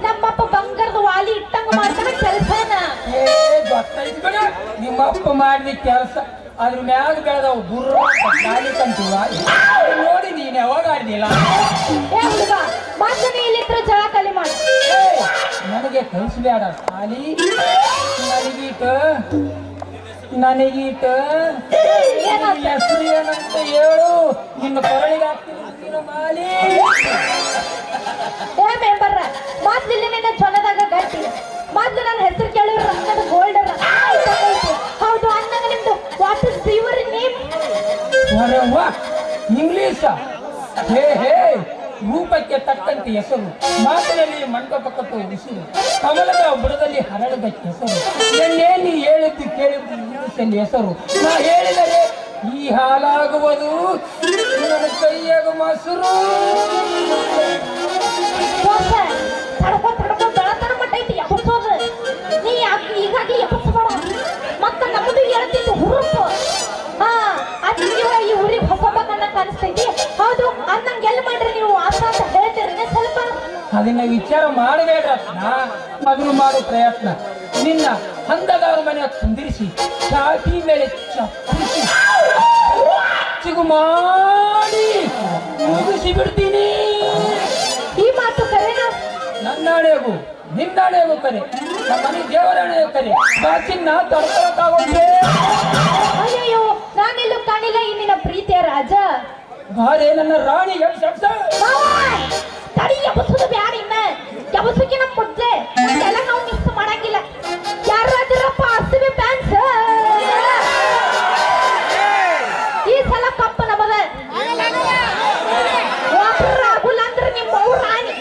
ನಮ್ಮಪ್ಪ ಬಂಗಾರದ ವಾಲಿ ಇಟ್ಟಂಗ ಮಾಡ್ತಾನ ಕೆಲ್ಸನ. ಏ ಗೊತ್ತೈತಿ ಕಣ ನಿಮ್ಮಪ್ಪ ಮಾಡಿದ ಕೆಲಸ, ಅದ್ರ ಮ್ಯಾಗ ಬೆಳೆದವು ಗುರ್ರ ಗಾಳಿ ಕಂತೀವ ನೋಡಿ ನೀನ್ ಯಾವಾಗ ಆಡ್ದಿಲ್ಲ. ಏ ಹುಡುಗ, ಮತ್ತೆ ನೀ ಇಲ್ಲಿತ್ರ ಜಳ ಕಲಿ ಮಾಡ. ನನಗೆ ಕಲಿಸ್ಬೇಡ ಖಾಲಿ ನನಗೀಟ ನನಗೀಟ ಹೆಸರು ಏನಂತ ಹೇಳು, ನಿನ್ನ ಕೊರಳಿಗೆ ಹಾಕ್ತೀನಿ ಮಾಲಿ. ಏ ಮೆಂಬರ್, ಮೊದ್ಲಿಲ್ಲ ನಿನ್ನ ಚೊಲದಾಗ ಗಟ್ಟಿ, ಮೊದ್ಲು ನನ್ನ ಹೆಸರು ಕೇಳಿದ್ರೆ ರಕ್ತದ ಗೋಲ್ಡರ್. ಹೌದು, ಅಂದಾಗ ನಿಮ್ದು what is your name? English. Hey hey, ರೂಪಕ್ಕೆ ತಕ್ಕಂತೆ ಹೆಸರು, ಮಾತಿನಲ್ಲಿ ಮಂಟಪಕ್ಕತ್ತು ಉಸಿರು, ಕಮಲದ ಬುಡದಲ್ಲಿ ಹರಳದ ಹೆಸರು. ಎನ್ನೇನು ಹೇಳಿದ್ದು ಕೇಳಿದ್ದು ಇಂಗ್ಲಿಷಲ್ಲಿ ಹೆಸರು. ನಾ ಹೇಳಿದರೆ ಈ ಹಾಲಾಗುವುದು, ನನ್ನ ಕೈಯಾಗ ಮೊಸರು. ತಡ್ಕೊ ಬೆಳತನ ಮಟ್ಟ ಐತಿ ಎಬ್ಬಸೋದು. ನೀ ಈಗಾಗಲೇ ಎಬ್ಬಸಬೇಡ. ಮತ್ತ ನಮ್ಮದು ಹೇಳ್ತಿತ್ತು ಹುರುಪು. ಅದು ಈ ಊರಿಗೆ ಹೊಸಬ ಕಣ್ಣಂಗ ಕಾಣಿಸ್ತೈತಿ. ಹೌದು, ಅನ್ನಂಗೆ ಎಲ್ಲಿ ಮಾಡ್ರಿ ನೀವು ಆತ ಅಂತ ಹೇಳ್ತೀರಿ ಸ್ವಲ್ಪ. ಅದನ್ನ ವಿಚಾರ ಮಾಡಬೇಡ್ರ, ಮೊದಲು ಮಾಡೋ ಪ್ರಯತ್ನ. ನಿನ್ನ ಹಂದಗಾರ ಮನೆ ಕುಂದಿರಿಸಿ ಚಾಟಿ ಮೇಲೆ ಚಪ್ಪರಿಸಿ ಚಿಗು ಮಾಡಿ ಮುಗಿಸಿ ಬಿಡ್ತೀನಿ. ಈ ಮಾತು ಕರೆನಾ? ನನ್ನಾಣೆಗೂ ನಿನ್ನಾಣೆಗೂ ಕರೆ, ನಮ್ಮ ಮನೆ ದೇವರಾಣೆಗೂ ಕರೆ. ಬಾಚಿನ್ನ ತಡ್ಕೊಳಕ್ಕಾಗೋದೇ? ಅಯ್ಯೋ, ನಾನೆಲ್ಲೂ ಕಾಣಿಲ್ಲ ಈ ನಿನ್ನ ಪ್ರೀತಿಯ ರಾಜ. ಬಾರೆ ನನ್ನ ರಾಣಿ. ತಡಿ, ಎಬ್ಬಸೋದು ಬ್ಯಾಡ. ಇನ್ನ ಎಬ್ಬಸೋಕಿನ ಮುದ್ದೆ ಎಲ್ಲ ನಾವು ಮಿಕ್ಸ್ ಮಾಡಂಗಿಲ್ಲ. ಯಾರಾದ್ರಪ್ಪ ಹಸಿವೆ ಪ್ಯಾನ್ಸ್ ಈ ಸಲ ಕಪ್ಪ ನಮದ ಆಗುಲ್ಲ ಅಂದ್ರೆ ನಿಮ್ಮ ರಾಣಿ.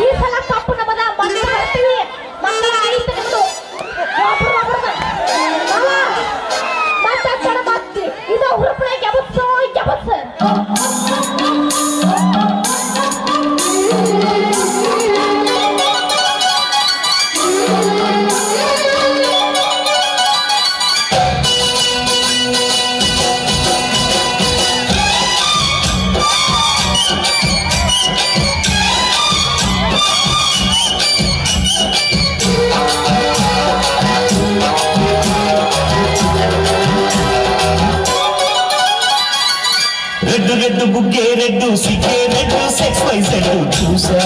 ಈ ಸಲ ಕಪ್ಪು ನಮದ. ಮಕ್ಕಳು ಬರ್ತೀವಿ, ಮಕ್ಕಳ ಆಯ್ತು ನಿಮ್ದು. ಮತ್ತೆ ಕಡ ಮಾತ್ರಿ ಇದು ಹುರುಪಣ ಎಬಸ್ಸೋ ಎಬಸ್. రెడ్డు రెడ్డు బుగ్గే రెడ్డు సిగ్గే రెడ్డు సెక్స్ వైజ్ రెడ్డు చూసా.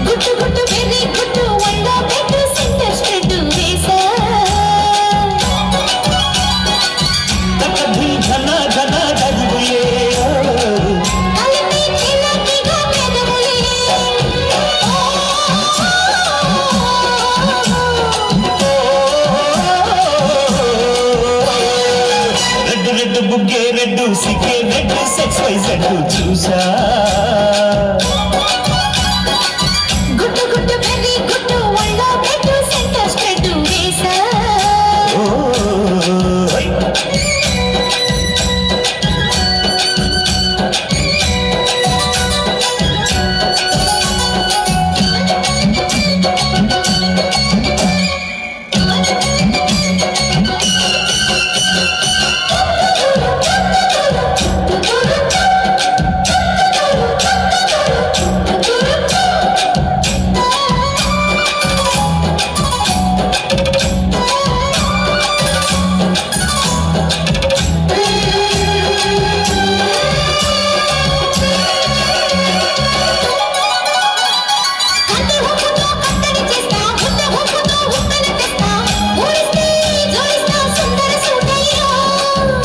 గుట్టు గుట్టు వెర్రి గుట్టు వండా పెట్టు సెంటర్ స్ప్రెడ్ వేసా. తకధి ఘన ఘన గడుగులే కలిపి చిలకిగా పెదవులే. రెడ్డు రెడ్డు బుగ్గే రెడ్డు సిగ్గే రెడ్డు సెక్స్ వైజ్ రెడ్డు చూసా. గుట్టు గుట్టు వెర్రి గుట్టు వండా పెట్టు సెంటర్ స్ప్రెడ్ వేసా.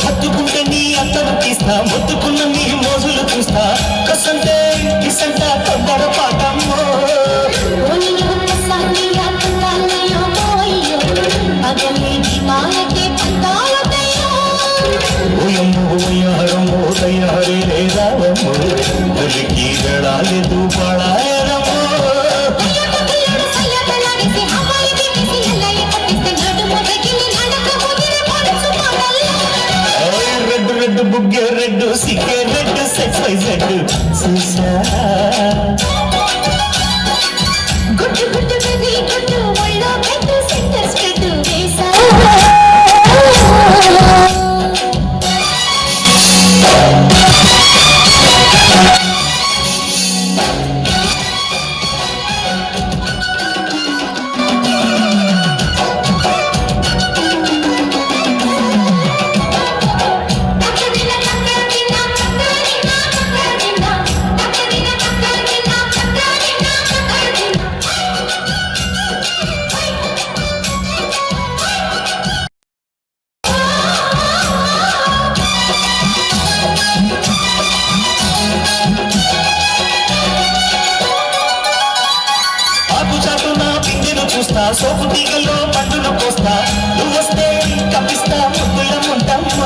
హత్తుకుంటే నీ అత్తను తీస్తా, మొత్తుకున్న నీ మోజులు చూస్తా. కసంటే కిసంట తొందర పాటమ్మో. ఓయమ్మో ఓయారమ్మో తయారే రావమ్మో, ఒలికి గడాలేదు పడాయరమ్మో. రెడ్డు రెడ్డు బుగ్గే రెడ్డు సిగ్గే రెడ్డు సెక్స్ వైజ్ రెడ్డు చూసా. గుట్టు గుట్టు వెర్రి గుట్టు వండా పెట్టు సెంటర్ స్ప్రెడ్ వేసా. సోపు తీగల్లో పండును కోస్తా నువ్వొస్తే కప్పిస్తా ముద్దుల ముంటమ్మ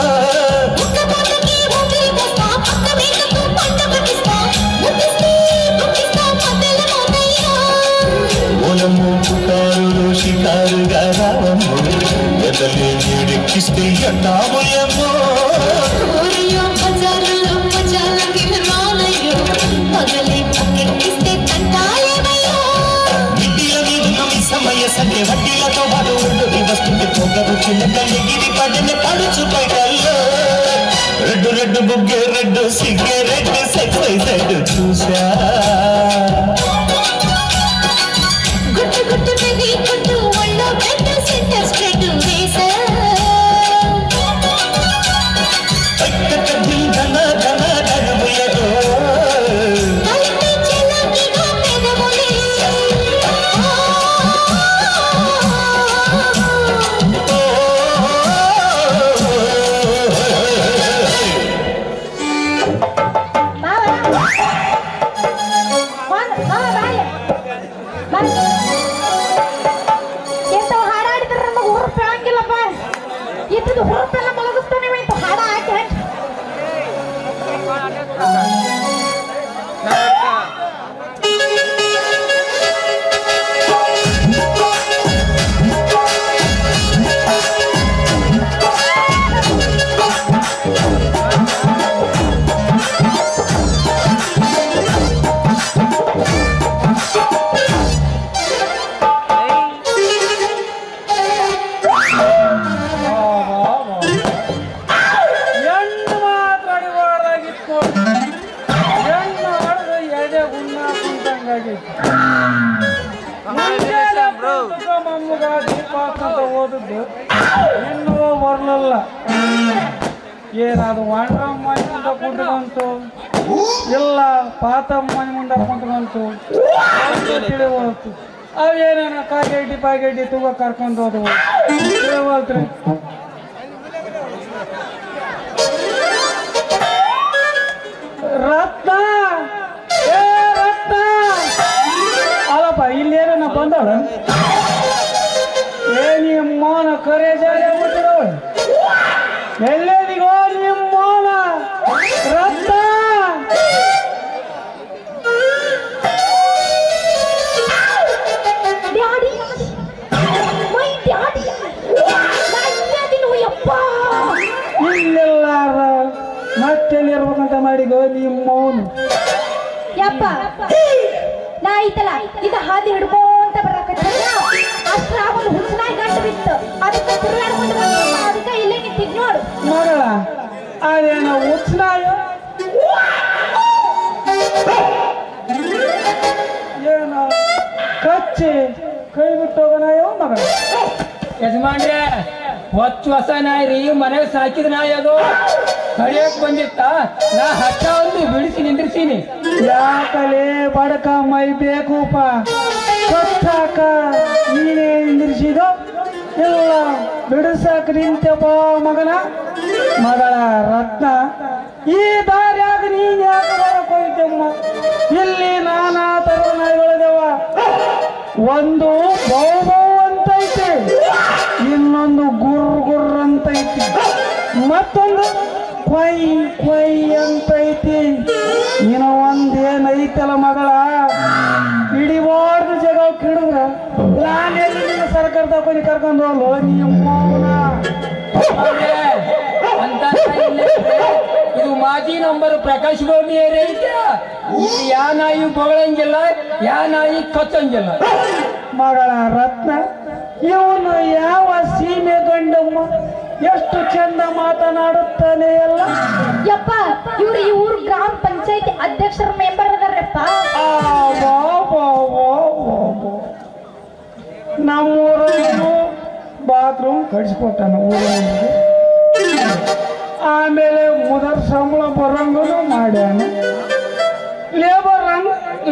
ముక్కపాతకి ఊపిరి పోస్తా పక్క మేకకు పంట పట్టిస్తా ముట్టిస్తే ముట్టిస్తా మద్దెల మోతయ్యా మూలము పుకారులు షికారుగా రావమ్ము ఎదలే నీడెక్కిస్తే ఎన్నాముయమ్మో ఊరియో బజారులో మజాలకి రాలయ్యో పగలే పక్కెక్కిస్తే తంటాలేవయ్యో మిడ్డీల మీద సమయ సంఖ్య వడ్డీలతో పాటు ఉండి వస్తుంది పొగరు చిన్నక ఎగిరి పడిన పడుచు బయటల్లో రెడ్డు రెడ్డు బుగ్గే రెడ్డు సిగ్గే రెడ్డు సైడ్ చూసా గుట్టు గుట్టు మెది గుట్టు ఒళ్ళో పెట్టు సెంటర్ స్ప్రెడ్ వేసా ధన ధన ధనముయదో కలిపి చెలకిగా పెదవులే ಎಂತ ಹಾಡಾಡಿದ್ರೆ ನಮಗೆ ಹುರುಪು ಹೇಳಂಗಿಲ್ಲಪ್ಪ ಇದ್ದು ಹುರುಪೆಲ್ಲ ಮಲಗಿಸ್ತಾನೆ ಇಂತ ಹಾಡ ಹಾಕಿ ಹಾಕಿ ಹೆಣ್ಣು ಮಾತಾಡಿಬಾರ್ದಾಗಿತ್ತು ಹೆಣ್ಣು ಹೊಡೆದು ಎದೆ ಗುನ್ನ ಕುಂತಂಗಾಗಿತ್ತು ಮಮ್ಮಗ ದೀಪ ಅಂತ ಓದಿದ್ದು ಇನ್ನೂ ಬರಲಿಲ್ಲ ಏನದು ವಾಂಡ್ರಮ್ಮ ಮನೆ ಮುಂದೆ ಕುಂತ್ಕೊಂತು ಇಲ್ಲ ಪಾತಮ್ಮ ಮನೆ ಮುಂದೆ ಕುಂತ್ಕೊಂತು ತಿಳಿ ಹೋಗ್ತು ಅವೇನೇನ ಕಾಗೆಡ್ಡಿ ಪಾಗೆಡ್ಡಿ ತೂಗ ಕರ್ಕೊಂಡು ಹೋದವು ತಿಳಿವಲ್ತ್ರಿ ರತ್ನ ಏ ರತ್ನ ಅಲ್ಲಪ್ಪ ಇಲ್ಲೇನ ಬಂದಳ ಏ ನಿಮ್ಮನ ಕರೆ ಜಾರಿ ಆಗ್ಬಿಟ್ಟಿದವ ಎಲ್ಲೆದಿಗೋ ನಿಮ್ಮನ ರತ್ನ ಡ್ಯಾಡಿ ಮೈ ಡ್ಯಾಡಿ ನಾ ಇಲ್ಲದಿನ ಯಪ್ಪ ಇಲ್ಲೆಲ್ಲಾರ ಮತ್ತೆಲ್ಲಿ ಇರ್ಬೇಕಂತ ಮಾಡಿಗೋ ನಿಮ್ಮವನು ಯಪ್ಪ ನಾ ಐತಲ್ಲ ಇದು ಹಾದಿ ಹಿಡ್ಕೊಂತ ಬರಕತ್ತಿಲ್ಲ ಅಷ್ಟ್ರ ಒಂದು ಹುಚ್ಚನಾಯಿ ಗಂಟು ಬಿತ್ತು ಅದಕ್ಕೆ ತಿರುಗಾಡ್ಕೊಂಡು ಬಂದ ಅದಕ್ಕೆ ಇಲ್ಲೇ ನಿಂತಿದ್ ನೋಡು ಮಗಳ ಅದೇನೋ ಉತ್ನಾಯ ಏನೋ ಕಚ್ಚಿ ಕೈ ಬಿಟ್ಟೋಗನ ಯಾವ ಮಗಳ ಯಜಮಾನ್ರೆ ಹೊಚ್ಚ ಹೊಸ ನಾಯಿ ರೀ ಮನೆಗೆ ಸಾಕಿದ ನಾಯಿ ಅದು ಕಡಿಯಕ್ ಬಂದಿತ್ತ ನಾ ಹಚ್ಚ ಒಂದು ಬಿಡಿಸಿ ನಿಂದ್ರಿಸೀನಿ ಯಾಕಲೇ ಬಡಕ ಮೈ ಬೇಕೂಪ ಕಚ್ಚಾಕ ನೀನೇ ನಿಂದಿರಿಸಿದ ಇಲ್ಲ ಬಿಡಿಸಾಕ ನಿಂತೆಪ್ಪ ಮಗನ ಮಗಳ ರತ್ನ ಈ ದಾರ್ಯಾಗ ನೀನ್ ಯಾಕೆ ಬರಕ್ ಹೋಯ್ತಮ್ಮ ಇಲ್ಲಿ ನಾನಾ ತರ ನಾಯಿಗಳಿದವ ಒಂದು ಬೌ ಬೌ ಅಂತೈತಿ ಇನ್ನೊಂದು ಗುರ್ ಗುರ್ ಅಂತೈತಿ ಮತ್ತೊಂದು ಕೊಯ್ ಕೊಯ್ ಅಂತೈತಿ ಇನ್ನು ಒಂದೇನೈತಲ್ಲ ಮಗಳ ಹಿಡಿಬಾರ್ದು ಜಾಗ ಹಿಡಿದ್ರ ನಾನೆಲ್ಲಿ ನಿನ್ನ ಸರ್ಕಾರ ತಗೊಂಡು ಕರ್ಕೊಂಡು ಹೋಗ್ಲು ನಿಮ್ಮ ಅಂತ ನಾಯಿ ಇಲ್ಲೇ ಇದ್ರೆ ಇದು ಮಾಜಿ ನಂಬರ್ ಪ್ರಕಾಶ್ ಗೌಡ್ನಿ ಏರಿಯಾ ಐತೆ ಇಲ್ಲಿ ಯಾ ನಾಯಿ ಬೊಗಳಂಗಿಲ್ಲ ಯಾ ನಾಯಿ ಕಚ್ಚಂಗಿಲ್ಲ ಮಗಳ ರತ್ನ ಇವನು ಯಾವ ಸೀಮೆ ಗಂಡಮ್ಮ ಎಷ್ಟು ಚಂದ ಮಾತನಾಡುತ್ತಾನೆ ಎಲ್ಲ ಯಪ್ಪ ಇವ್ರು ಈ ಊರು ಗ್ರಾಮ ಪಂಚಾಯತಿ ಅಧ್ಯಕ್ಷರ ಮೆಂಬರ್ ಅದಾರಪ್ಪ ನಮ್ಮೂರಲ್ಲೂ ಬಾತ್ರೂಮ್ ಕಳಿಸ್ಕೊಟ್ಟಾನ ಊರಿಗೆ ಆಮೇಲೆ ಮುದರ್ ಸಂಬಳ ಬರಂಗೂ ಮಾಡ್ಯಾನ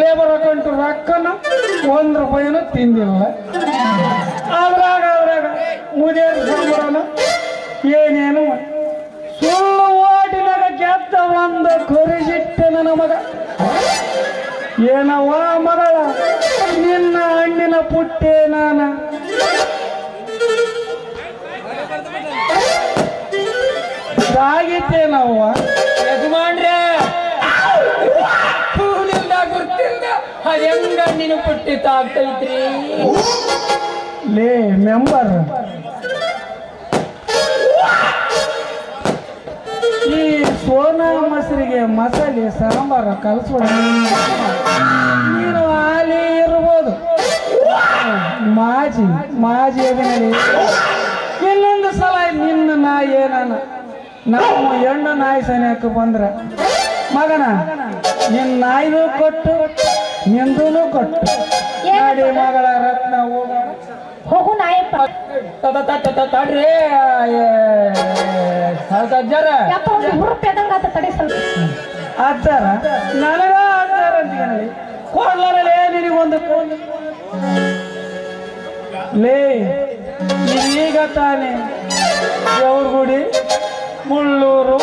ಲೇಬರ್ ಅಕೌಂಟ್ ರೊಕ್ಕನ ₹1 ತಿಂದಿಲ್ಲ ಅದ್ರಾಗ ಮುದೇರ್ ಸಂಬಳನ ಏನೇನು ಸುಳ್ಳು ಓಟಿನಾಗ ಗೆದ್ದ ಒಂದು ಕೊರಿಸಿಟ್ಟೆ ನನ್ನ ಮಗ ಏನವ್ವ ಮಗಳ ನಿನ್ನ ಹಣ್ಣಿನ ಪುಟ್ಟೆ ನಾನ ಸಾಗಿತ್ತೇನವ್ವ ಯಜಮಾನ್ರೆ ಕೂಲಿಂದ ಗುರ್ತಿಲ್ದ ಅದ ಹೆಂಗ ನಿನ್ನ ಪುಟ್ಟಿತ ಆಗ್ತೈತ್ರಿ ಲೇ ಮೆಂಬರ್, ಈ ಸೋನಾ ಮೊಸರಿಗೆ ಮಸಾಲೆ ಸಾಂಬಾರು ಕಲಿಸ್ಬಿಡ. ನೀನು ಹಾಲಿ ಇರ್ಬೋದು, ಮಾಜಿ ಅದರಲ್ಲಿ ಇನ್ನೊಂದು ಸಲ ನಿನ್ನ ನಾಯಿ ಏನಾನ ನಮ್ಮ ಹೆಣ್ಣು ನಾಯಿ ಸನಿಯಕ್ಕೆ ಬಂದ್ರ ಮಗನ ನಿನ್ನ ನಾಯಿನೂ ಕೊಟ್ಟು ನಿಂದೂ ಕೊಟ್ಟು ನಾಡಿ ಮಗಳ ರತ್ನ ಹೋಗು ನಾಯಪ್ಪ. ತಡ್ರಿ ಅಜ್ಜಾರ ಯಪ್ಪ ಒಂದು ಹುರುಪ್ ಎದಂಗ ಆತ ತಡಿ ಸ್ವಲ್ಪ. ಅಜ್ಜಾರ ನನಗ ಅಜ್ಜಾರ ಅಂತ ಕೊಡ್ಲಾರಲೇ ನಿನಗೊಂದು ಲೇ ಈಗ ತಾನೆ ದೇವ್ರಗುಡಿ, ಮುಳ್ಳೂರು,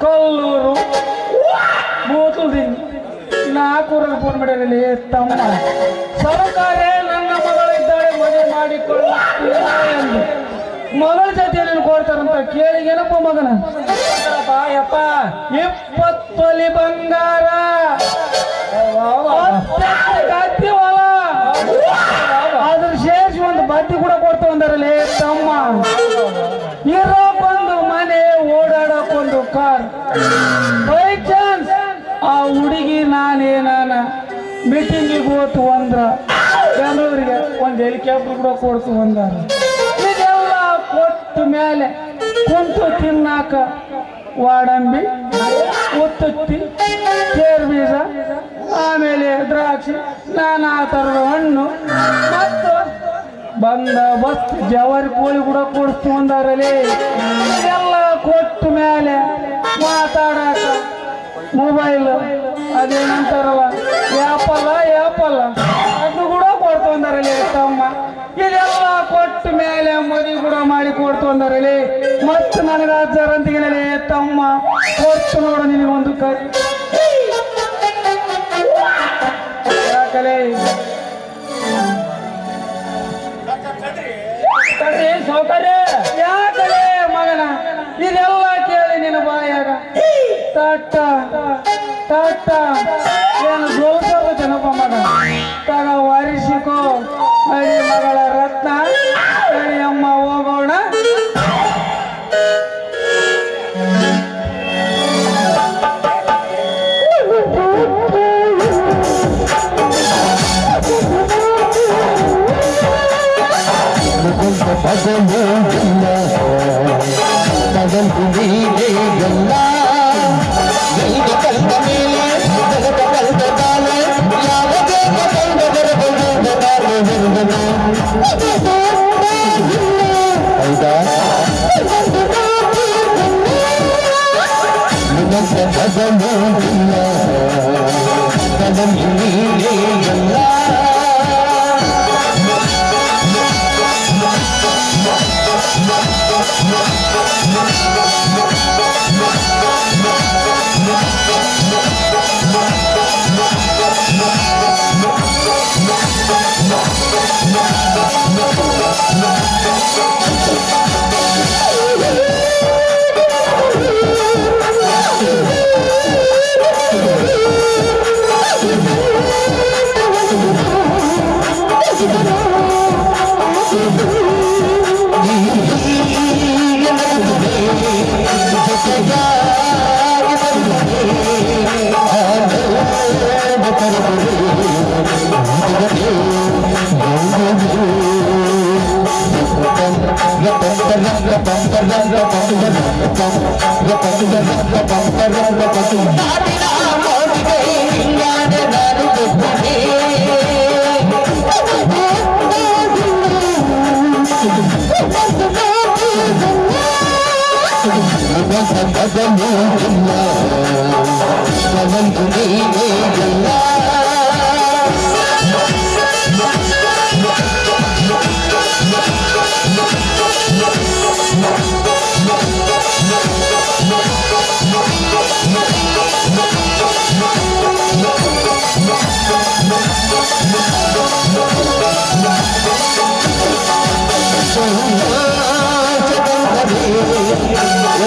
ಕಲ್ಲೂರು, ಮೂತುಲ್ದಿನಿ 4 ಊರಲ್ಲಿ ಫೋನ್ ಮಾಡಿರಲಿ ತಮ್ಮ ಸರ್ಕಾರ ನನ್ನ ಮಗಳಿದ್ದಾಳೆ ಮದುವೆ ಮಾಡಿಕೊಳ್ಳುತ್ತೀರಾ ಎಂದು ಮಗಳ ಜೊತೆ ನೀನು ಕೊಡ್ತಾರಂತ ಕೇಳಿ ಏನಪ್ಪ ಮಗನ ಯಪ್ಪ 20 ತೊಲಿ ಬಂಗಾರ, 10 ಗದ್ದೆ ಹೊಲ, ಅದ್ರ ಶೇಷ ಒಂದು ಬಡ್ಡಿ ಕೂಡ ಕೊಡ್ತಾ ಬಂದಾರಲ್ಲಿ ತಮ್ಮ. ಇರೋಕೊಂದು ಮನೆ, ಓಡಾಡಕ್ಕೊಂದು ಕಾರ್. ಬೈ ಚಾನ್ಸ್ ಆ ಹುಡುಗಿ ನಾನೇನಾನ ಮೀಟಿಂಗಿಗೆ ಹೋತು ಅಂದ್ರ ಬೆಂಗಳೂರಿಗೆ ಒಂದು ಹೆಲಿಕಾಪ್ಟರ್ ಕೂಡ ಕೊಡ್ತು ಅಂದಾರ. ಇದೆಲ್ಲ ಕೊಟ್ಟ ಮೇಲೆ ಕುಂತು ತಿನ್ನಾಕ ವಾಡಂಬಿ, ಉತ್ತುತ್ತಿ, ಕೇರ್ ಬೀಜ, ಆಮೇಲೆ ದ್ರಾಕ್ಷಿ, ನಾನಾ ಥರದ ಹಣ್ಣು ಮತ್ತು ಬಂದ ಬಸ್ ಜವಾರಿ ಕೋಳಿ ಕೂಡ ಕೊಡಿಸ್ತು ಅಂದಾರಲ್ಲಿ. ಇದೆಲ್ಲ ಕೊಟ್ಟ ಮೇಲೆ ಮಾತಾಡಕ ಮೊಬೈಲ್ ಅದೇನಂತಾರಲ್ಲ ಯಾಪಲ್ಲ ಅದು ಕೂಡ ಕೊಡ್ತು ಅಂದಾರಲ್ಲಿ ತಮ್ಮ. ಇದೆಲ್ಲ ಕೊಟ್ಟ ಮೇಲೆ ಮದುವೆ ಕೂಡ ಮಾಡಿ ಕೊಡ್ತು ಅಂದಾರಲ್ಲಿ. ಮತ್ತು ನನಗೆ ಅಜ್ಜಾರ ಅಂತಿಗೆನಲ್ಲಿ ತಮ್ಮ ಕೊಟ್ಟು ನೋಡು ನಿನಗೊಂದು ಕೈ ಯಾಕಲೇ ಸೌಕರ್ಯ ಯಾಕಲೇ ಮಗನ ಇದೆಲ್ಲ ಕೇಳಿ ನಿನ್ನ ಬಾಯಾಗ ತಟ್ಟ ಏನು ಜೋಲ್ಸೋದು ಜನಪ್ಪ ಮಗ ತಗ ವಾರಿಸಿಕೋ ನಡಿ ಮಗಳ ರತ್ನ, ನಡಿ ಅಮ್ಮ ಹೋಗೋಣ.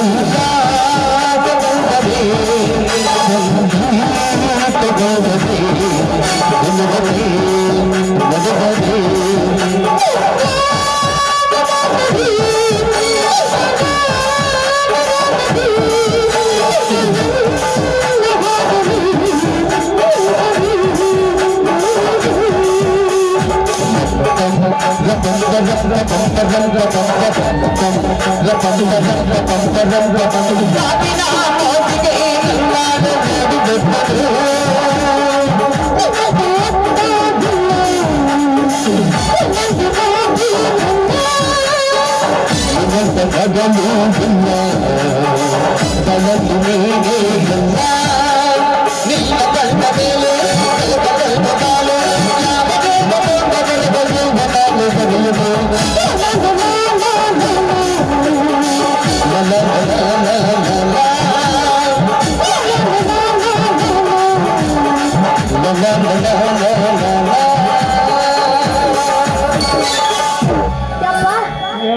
Oh, ಯಪ್ಪ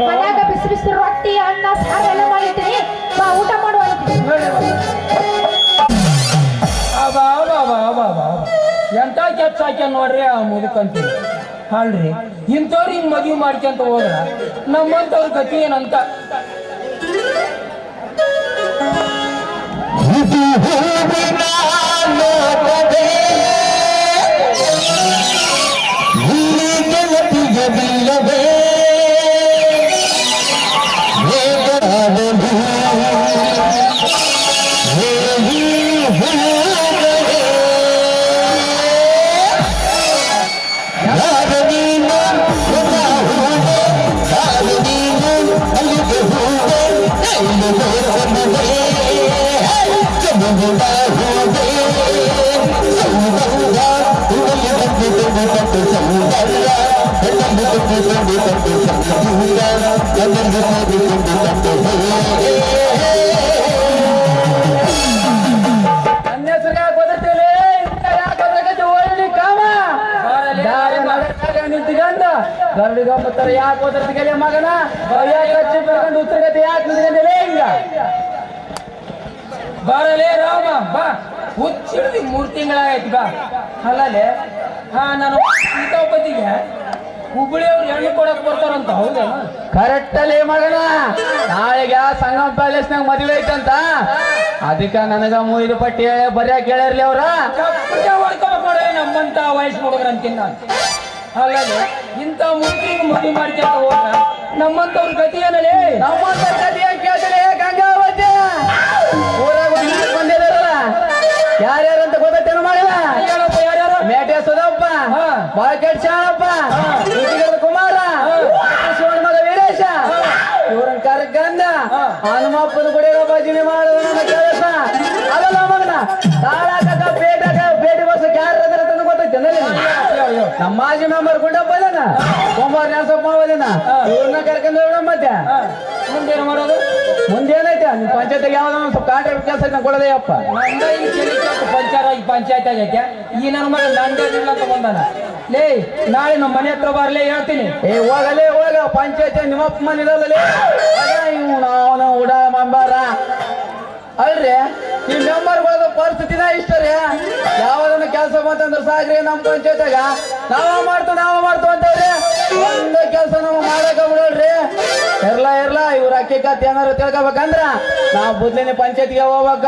ಮನ್ಯಾಗ ಬಿಸಿ ಬಿಸಿ ರೊಟ್ಟಿ ಅನ್ನ ಸಾರು ಎಲ್ಲ ಮಾಡಿದ್ದೀನಿ ಬಾ ಊಟ ಮಾಡುವ ಎಂತ ಕೆಚ್ಚ ಹಾಕ್ಯ ನೋಡ್ರಿ ಆ ಮುದುಕಂತೀವಿ ಅಲ್ರಿ ಇಂಥವ್ರು ಹಿಂಗ್ ಮದ್ವಿ ಮಾಡ್ಕೊಂತ ಹೋದ್ರ ನಮ್ಮಂತವ್ರ ಗತಿ ಏನಂತ ನಿಂತ್ಕೊಂಡ ಯಾಕೆ ಓದಿರ್ತಿಗೆ ಮಗನ ಉತ್ತರಗತಿ ಯಾಕೆ ನಿಂತ್ಕೊಂಡಲೇ ಹಿಂಗ ಬರಲೇ ರಾಮ ಬಾ ಹುಚ್ಚಿಡ್ದಿ 3 ತಿಂಗಳಾಯ್ತು ಬಾ ಅಲ್ಲೇ ಹಾ ನಾನು ಬದಿಗೆ ಹುಬ್ಬಳ್ಳಿಯವ್ರು ಹೆಣ್ಣು ಕೊಡಕ್ ಬರ್ತಾರಂತ ಹೌದಾ ಕರೆಕ್ಟ್ ಅಲ್ಲಿ ಮಗನ ನಾಳೆಗೆ ಸಂಗಮ ಪ್ಯಾಲೇಸ್ನಾಗ ಮದುವೆ ಐತಂತ ಅದಕ್ಕ ನನಗ 5 ಪಟ್ಟಿ ಬರ್ಯಾಕ ಹೇಳಿರ್ಲಿ ಅವ್ರ ನಮ್ಮಂತ ವಯಸ್ಸು ಹುಡುಗ್ರ ಅಂತೀನಿ ನಾನು ಅಲ್ಲದೆ ಇಂಥ ಮುಸ್ಲಿಂ ಮದುವೆ ಮಾಡ್ಕೊಂತ ಹೋದ್ರ ನಮ್ಮಂತವ್ರ ಗತಿ ಏನಲೇ ನಮ್ಮಂತ ಗತಿ ಏನ್ ಕೇಳ್ತಲೇ ಗಂಗಾವತಿ ಊರಾಗ ಬಂದಿದಾರಲ್ಲ ಯಾರ್ಯಾರಂತ ಗೊತ್ತೇನು ಮಾಡಿಲ್ಲ ಯಾರ್ಯಾರು ಮೇಟೆ ಸುಧಪ್ಪ ಬಾಕೆಟ್ ಶಾಣಪ್ಪ ಕುಮಾರ ಶಿವನ ಮಗ ವೀರೇಶ ಇವ್ರನ್ನ ಕರ್ಕಂದ ಹನುಮಪ್ಪನ ಗುಡಿಗೆ ಭಜನೆ ಮಾಡುವ ನನ್ನ ಕೆಲಸ ಅದಲ್ಲ ಮಗನ ತಾಳಾಕ ಬೇಟಿ ಬಸ್ಸಕ್ಕೆ ಯಾರು ತಂದು ಗೊತ್ತೈತೆ ನಮ್ಮ ಮಾಜಿ ಮೆಂಬರ್ ಗುಂಡಪ್ಪ ಅದನ ಕುಮಾರ್ ನ್ಯಾಸಪ್ಪ ಅವದಿನ ಇವ್ರನ್ನ ಕರ್ಕೊಂಡು ಹೋಗೋಣ ಮತ್ತೆ ಮುಂದೇನು ಮಾಡೋದು ಮುಂದೇನೈತೆ ನಿಮ್ ಪಂಚಾಯತ್ಗೆ ಯಾವ್ದೋ ಒಂದು ಸ್ವಲ್ಪ ಕಾಂಟ್ರಾಕ್ಟ್ ಕೆಲಸ ಕೊಡೋದೇ ಅಪ್ಪ ಪಂಚಾಯತ್ ಆಗೈತೆ ಈ ನನ್ನ ಮಗ ನಂದೇನಿಲ್ಲ ಅಂತ ಬಂದಾನ ಲೇ ನಾಳೆ ನಮ್ಮ ಮನೆ ಹತ್ರ ಬರ್ಲೇ ಹೇಳ್ತೀನಿ ಏ ಹೋಗಲೇ ಹೋಗ ಪಂಚಾಯತ್ ನಿಮ್ಮಪ್ಪ ಮನೆ ಇರಲ್ಲೇ ಅವನು ಉಡಾ ಮಂಬಾರ ಅಲ್ರಿ ಈ ಮೆಂಬರ್ಗಳದ ಪರಿಸ್ಥಿತಿನ ಇಷ್ಟ ರೀ ಯಾವ್ದನ್ನ ಕೆಲಸ ಬಂತಂದ್ರೆ ಸಾಕ್ರಿ ನಮ್ಮ ಪಂಚಾಯತ್ಯಾಗ ನಾವ ಮಾಡ್ತು ಅಂತೇಳಿ ಒಂದು ಕೆಲಸ ನಾವು ಮಾಡಕ ಬಿಡೋಳ್ರಿ ಇರ್ಲ ಇವ್ರ ಅಕ್ಕಿ ಕತ್ ಏನಾರು ತಿಳ್ಕೊಬೇಕಂದ್ರ ನಾವು ಬುದ್ಲಿನ ಪಂಚಾಯತ್ಗೆ ಹೋಗ್ಬೇಕ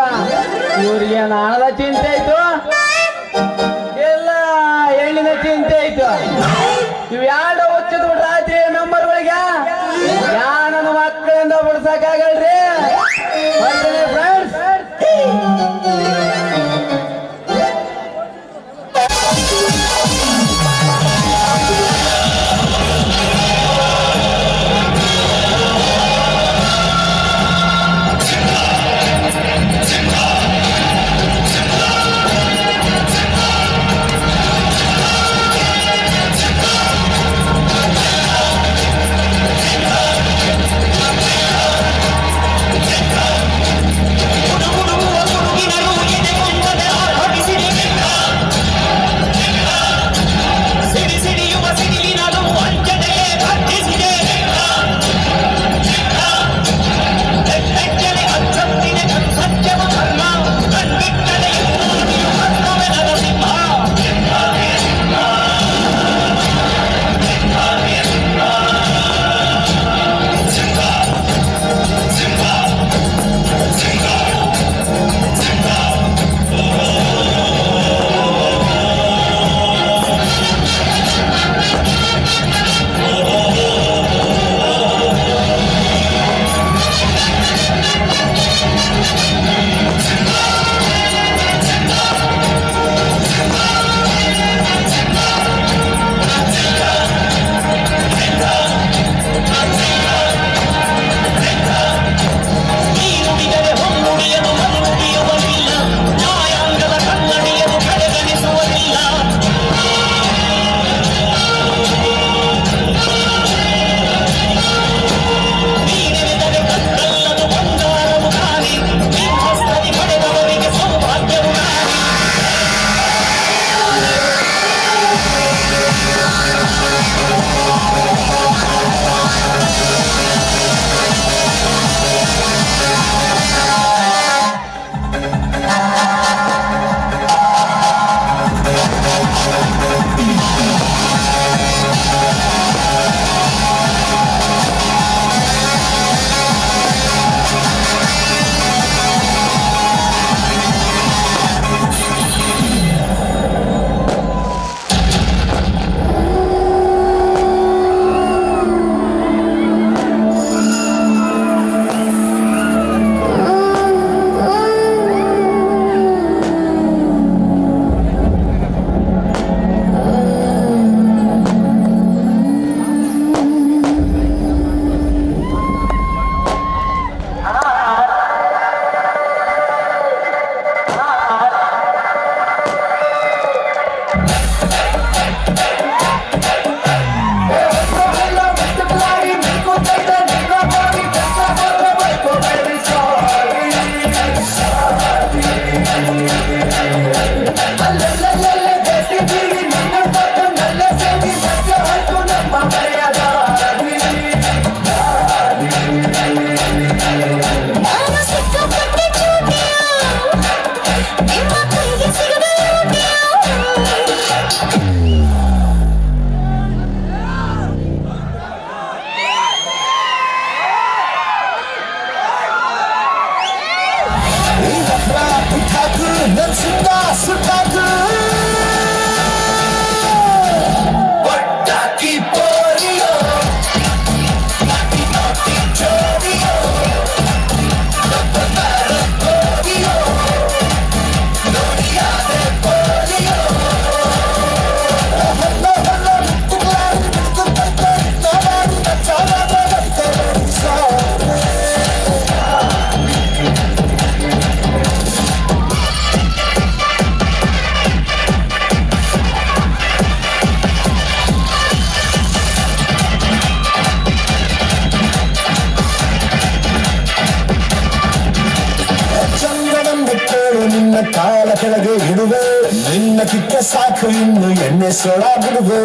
ಇವ್ರಿಗೆ ಹಣದ ಚಿಂತೆ ಆಯ್ತು ಇಲ್ಲ ಹೆಣ್ಣಿನ ಚಿಂತೆ ಆಯ್ತು ಇವ್ ಯಾಡ ಹುಚ್ಚಿದ್ ಬಿಡ್ರ ರಾತ್ರಿ ಮೆಂಬರ್ಗಳಿಗೆ ನನ್ನ ಮಕ್ಕಳಿಂದ ಬಿಡ್ಸಕ್ಕಾಗಲ್ರಿ ಫ್ರೆಂಡ್ಸ್ ನಾನು ಸಿಕ್ಕಾಪಟ್ಟೆ ಚೂಟಿಯ ನಿಮ್ಮ ಕೈಗೆ ಸಿಗದ ಲೂಟಿಯ ನಿನ್ನ ಕಾಲ ಕೆಳಗೆ ಇಡುವೆ ನಿನ್ನ ಕಿಕ್ಕ ಸಾಕು ಇನ್ನು ಎಣ್ಣೆ ಸೊಳ ಬಿಡುವೆ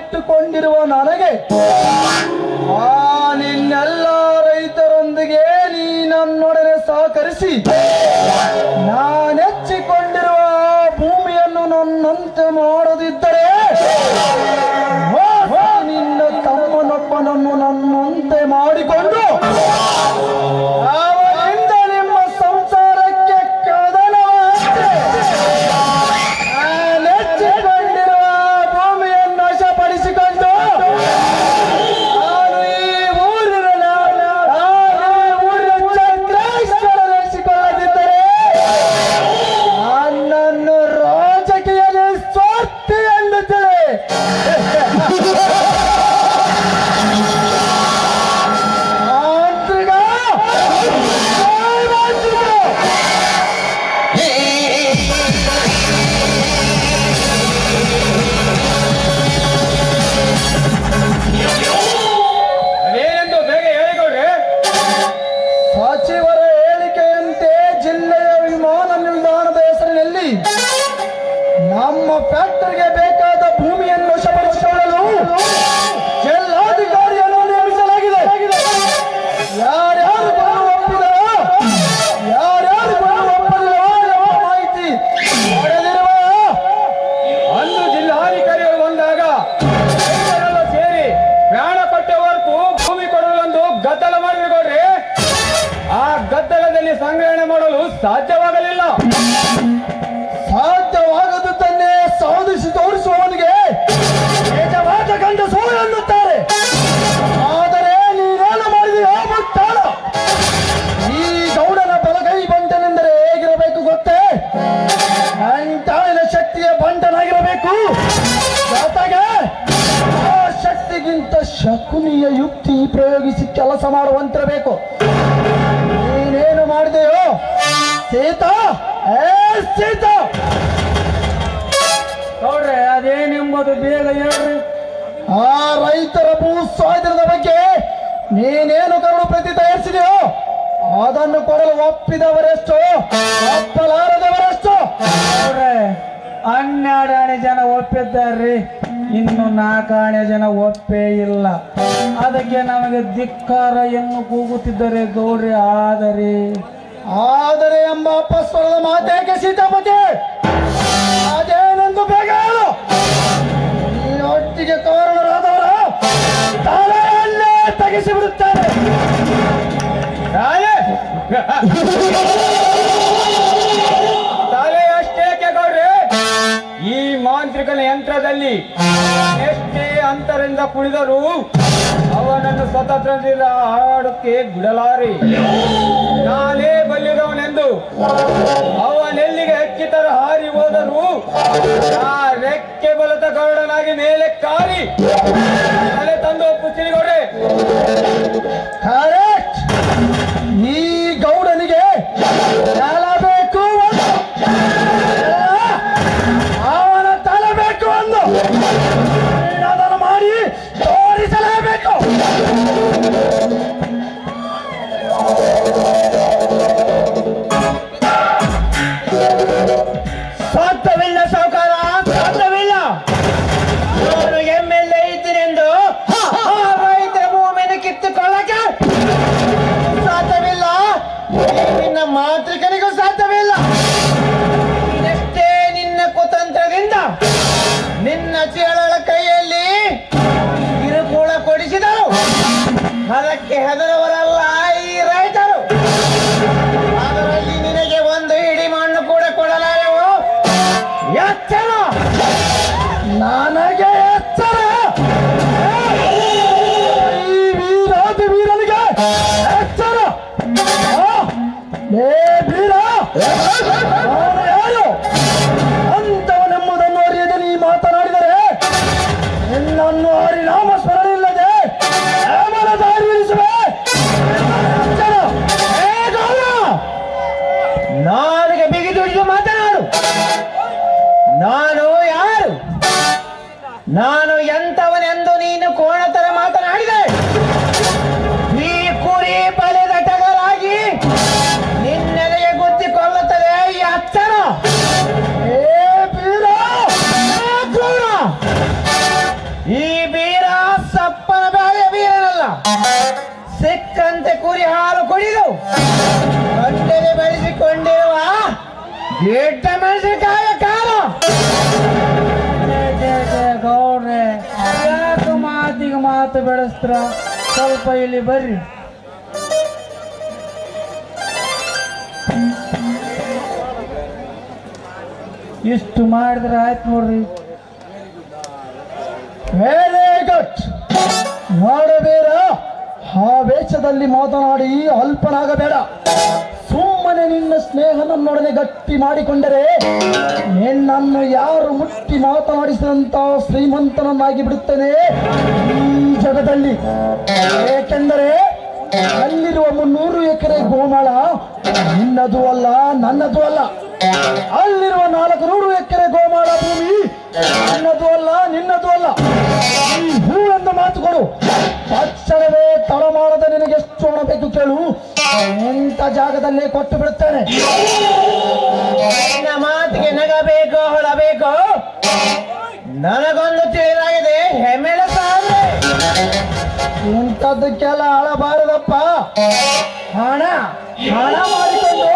ಇಟ್ಟುಕೊಂಡಿರುವ ನನಗೆ ಆ ನಿನ್ನೆಲ್ಲ ರೈತರೊಂದಿಗೆ ನೀ ನನ್ನೊಡನೆ ಸಹಕರಿಸಿ ನಾನೆಚ್ಚಿಕೊಂಡಿರುವ ಭೂಮಿಯನ್ನು ನನ್ನಂತೆ ಮಾಡದಿದ್ದರೆ ನಿನ್ನ ತಮ್ಮನೊಬ್ಬನನ್ನು ನನ್ನಂತೆ ಮಾಡಿಕೊಂಡು ಅವರಿಂದ ನಿಮ್ಮ ಸಂಸಾರಕ್ಕೆ ಕದನವಾದರೆ ನಾನೆಚ್ಚಿಕೊಂಡಿರುವ ಭೂಮಿಯನ್ನು ವಶಪಡಿಸಿಕೊಂಡು ನಾನು ಈ ಊರಿನ ಚಕ್ರೇಶ್ವರ ನಡೆಸಿಕೊಳ್ಳದಿದ್ದರೆ ನನ್ನನ್ನು ರಾಜಕೀಯದಲ್ಲಿ ಸ್ವಾರ್ಥಿ ಎನ್ನುತ್ತೇನೆ. ಮಾಂತ್ರಿಕ! ಮಾಂತ್ರಿಕ! ಅದೇನೆಂದು ಬೇಗ ಹೇಳಿಕೊಡ್ರಿ. ಸಚಿವರ ಹೇಳಿಕೆಯಂತೆ ಜಿಲ್ಲೆಯ ವಿಮಾನ ನಿಲ್ದಾಣದ ಹೆಸರಿನಲ್ಲಿ ನಮ್ಮ ಫ್ಯಾಕ್ಟರಿಗೆ ಬೇಕಾದ ಭೂಮಿಯನ್ನು ವಶಪಡಿಸಿಕೊಳ್ಳಲು ಜಿಲ್ಲಾಧಿಕಾರಿಯನ್ನು ನೇಮಿಸಲಾಗಿದೆ. ಯಾರ್ಯಾರು ಬಂದು ಒಪ್ಪಿದರೋ ಯಾರ್ಯಾರು ಬಂದು ಒಪ್ಪಲಿಲ್ಲವೋ ಎಂಬ ಮಾಹಿತಿ ಪಡೆದಿರುವ ಅಂದು ಜಿಲ್ಲಾಧಿಕಾರಿಗಳು ಬಂದಾಗ ರೈತರೆಲ್ಲ ಸೇರಿ ಪ್ರಾಣ ಕೊಟ್ಟವರೆಗೂ ಭೂಮಿ ಕೊಡಲೆಂದು ಗದ್ದಲ ಮಾಡಿಕೊಡ್ರಿ. ಆ ಗದ್ದಲದಲ್ಲಿ ಸಂಗ್ರಹಣೆ ಮಾಡಲು ಸಾಧ್ಯವಾಗಲಿಲ್ಲ. ಸಾಧ್ಯವಾಗದುದನ್ನೇ ಸಾಧಿಸಿ ತೋರಿಸುವವನಿಗೆ ನಿಜವಾದ ಗಂಡಸು ಎನ್ನುತ್ತಾರೆ. ಆದರೆ ನೀನೇನು ಮಾಡಿದೆಯೋ ಮುಟ್ಟಾಳ. ಈ ಗೌಡನ ಬಲಗೈ ಬಂಟನೆಂದರೆ ಹೇಗಿರಬೇಕು ಗೊತ್ತೇ? ಅಂಟಾಳಿನ ಶಕ್ತಿಯ ಬಂಟನಾಗಿರಬೇಕು. ಜೊತೆಗೆ ಆ ಶಕ್ತಿಗಿಂತ ಶಕುನಿಯ ಯುಕ್ತಿ ಪ್ರಯೋಗಿಸಿ ಕೆಲಸ ಮಾಡುವಂತಿರಬೇಕು. ನೀನೇನು ಮಾಡಿದೆಯೋ ಸೀತಾ? ಸೀತಾ ನೋಡ್ರಿ, ಅದೇನೆಂಬುದು ಬೇಗ ಹೇಳ್ರಿ. ಆ ರೈತರ ಭೂ ಸ್ವಾಧೀನದ ಬಗ್ಗೆ ನೀನೇನು ಕರಡು ಪ್ರತಿ ತಯಾರಿಸಿದೆಯೋ ಅದನ್ನು ಕೊಡಲು ಒಪ್ಪಿದವರೆಷ್ಟು, ಒಪ್ಪಲಾರದವರೆಷ್ಟು? ನೋಡ್ರಿ, 12 ಜನ ಒಪ್ಪಿದ್ದಾರ್ರಿ, ಇನ್ನು 4 ಜನ ಒಪ್ಪೇ ಇಲ್ಲ. ಅದಕ್ಕೆ ನಮಗೆ ಧಿಕ್ಕಾರ ಎಂದು ಕೂಗುತ್ತಿದ್ದಾರೆ ಗೌಡ್ರಿ. ಆದರೆ ಎಂಬ ಅಪಸ್ವರದ ಮಾತೇಕೆ ಸೀತಾಪತಿ? ಅದೇನೆಂದು ಬೇಗ ಹೇಳು. ಈ ಒಟ್ಟಿಗೆ ಕಾರಣರಾದವರ ತಲೆಯನ್ನೇ ತೆಗೆಸಿ ಬಿಡುತ್ತಾರೆ. ತಲೆ ಅಷ್ಟೇಕೆ ಗೌಡ್ರಿ? ಈ ಮಾಂತ್ರಿಕನ ಯಂತ್ರದಲ್ಲಿ ಎಷ್ಟೇ ಅಂತರಿಂದ ಕುಳಿದರೂ ಅವನನ್ನು ಸ್ವತಂತ್ರದಿಂದ ಆಡೋಕ್ಕೆ ಬಿಡಲಾರಿ. ನಾನೇ ಬಲ್ಲಿದವನೆಂದು ಅವನೆಲ್ಲಿಗೆ ಹಕ್ಕಿತರ ಹಾರಿ ಹೋದರೂ ಆ ರೆಕ್ಕೆ ಬಲದ ಗೌಡನಾಗಿ ಮೇಲೆ ಕಾರಿ ತಲೆ ತಂದು ಪುಚ್ಚಿನಿಗೊಡೆ. ಕರೆಕ್ಟ್. ಈ ಗೌಡನಿಗೆ ತಲೆ ಬೇಕು ಒಂದು, ಅವನ ತಲೆ ಬೇಕು ಒಂದು. ಅದನ್ನು ಮಾಡಿ ತೋರಿಸಲೇಬೇಕು. ಸಾಧ್ಯವಿಲ್ಲ ಸಾವುಕಾರ, ಸಾಧ್ಯವಿಲ್ಲ. ನಾನು MLA ಇದ್ದೀನೆಂದು ಆ ರೈತರ ಭೂಮಿಯನ್ನು ಕಿತ್ತುಕೊಳ್ಳಕ್ಕೆ ಸಾಧ್ಯವಿಲ್ಲ. ನಿನ್ನ ಮಾತೃಕನಿಗೂ ಸಾಧ್ಯವಿಲ್ಲ. ಇದಷ್ಟೇ ನಿನ್ನ ಕುತಂತ್ರದಿಂದ ನಿನ್ನ ಚೇಳಳ ಕೈಯಲ್ಲಿ ಕಿರುಕುಳ ಕೊಡಿಸಿದರು. ಅದಕ್ಕೆ ಹೆದರವರಲ್ಲ ಈ ರೈತರು. ಅದರಲ್ಲಿ ನಿನಗೆ ಒಂದು ಹಿಡಿ ಮಣ್ಣು ಕೂಡ ಕೊಡಲಾರೆವು. ಎಚ್ಚರ, ನನಗೆ ಎಚ್ಚರ. ಈ ವೀರಾದಿ ವೀರನಿಗೆ ಎಚ್ಚರ. ಏ ವೀರ, ಅವನು ಯಾರು ಅಂತವನೆಂಬುದನ್ನು ಅರಿಯದೆ ನೀ ಮಾತನಾಡಿದರೆ ನಿನ್ನನ್ನು ಹರಿನಾಮ ಸ್ಮರಣೆ ಇಲ್ಲದೆ ಹೇಮನ ದಾರಿ ಇರಿಸುವೆ. ಎಚ್ಚರ. ಏ ಗೌಡ, ನನಗೆ ಬಿಗಿದುಡಿದು ಮಾತನಾಡು. ನಾನು ಯಾರು? ನಾನು ಎಂತವನೆಂದು ನೀನು ಕೋಣತರ ಮಾತನಾಡಿದೆ. ಈ ಕುರಿ ಬಲಿದ ಟಗರಾಗಿ ನಿನ್ನೆಲೆಗೆ ಗುದ್ದಿಕೊಳ್ಳುತ್ತದೆ ಈ ಅಚ್ಚರ. ಏ ಬೀರ, ಈ ಎಟ್ಟ ಮೆಣಸಿನಕಾಯ ಖಾರ. ಗೌಡ್ರೆ ಯಾಕೆ ಮಾತಿಗೆ ಮಾತು ಬೆಳೆಸ್ತ್ರ? ಸ್ವಲ್ಪ ಇಲ್ಲಿ ಬರ್ರಿ. ಇಷ್ಟು ಮಾಡಿದ್ರೆ ಆಯ್ತು ನೋಡ್ರಿ. Very good. ಮಾಡಬೇಡ, ಆ ವೇಷದಲ್ಲಿ ಮಾತನಾಡಿ ಅಲ್ಪನಾಗಬೇಡ. ಸುಮ್ಮನೆ ನಿನ್ನ ಸ್ನೇಹ ನನ್ನೊಡನೆ ಗಟ್ಟಿ ಮಾಡಿಕೊಂಡರೆ ನಿನ್ನನ್ನು ಯಾರು ಮುಟ್ಟಿ ಮಾತನಾಡಿಸಿದಂತ ಶ್ರೀಮಂತನನ್ನಾಗಿ ಬಿಡುತ್ತೇನೆ ಈ ಜಗದಲ್ಲಿ. ಏಕೆಂದರೆ ಅಲ್ಲಿರುವ 300 ಎಕರೆ ಗೋಮಾಳ ನಿನ್ನದು ಅಲ್ಲ, ನನ್ನದು ಅಲ್ಲ. ಅಲ್ಲಿರುವ 400 ಎಕರೆ ಗೋಮಾಳ ಭೂಮಿ ನನ್ನದು ಅಲ್ಲ, ನಿನ್ನದು ಅಲ್ಲ. ಈ ಹೂ ಎಂದ ಮಾತುಗಳು ತಕ್ಷಣವೇ ತಡ ಮಾಡದೆ ನಿನಗೆ ಎಷ್ಟು ಹಣ ಬೇಕು ಕೇಳು, ಇಂಥ ಜಾಗದಲ್ಲೇ ಕೊಟ್ಟು ಬಿಡುತ್ತೇನೆ. ನಿನ್ನ ಮಾತಿಗೆ ನಗಬೇಕು, ಹೊಳಬೇಕು. ನನಗೊಂದು ತಿಳಿದಾಗಿದೆ, ಹೆಮ್ಮೆಲೆ ಸಾಧ್ರೆ. ಇಂಥದ್ದಕ್ಕೆಲ್ಲ ಆಳಬಾರದಪ್ಪ. ಹಣ ಹಣ ಮಾಡಿಕೊಂಡು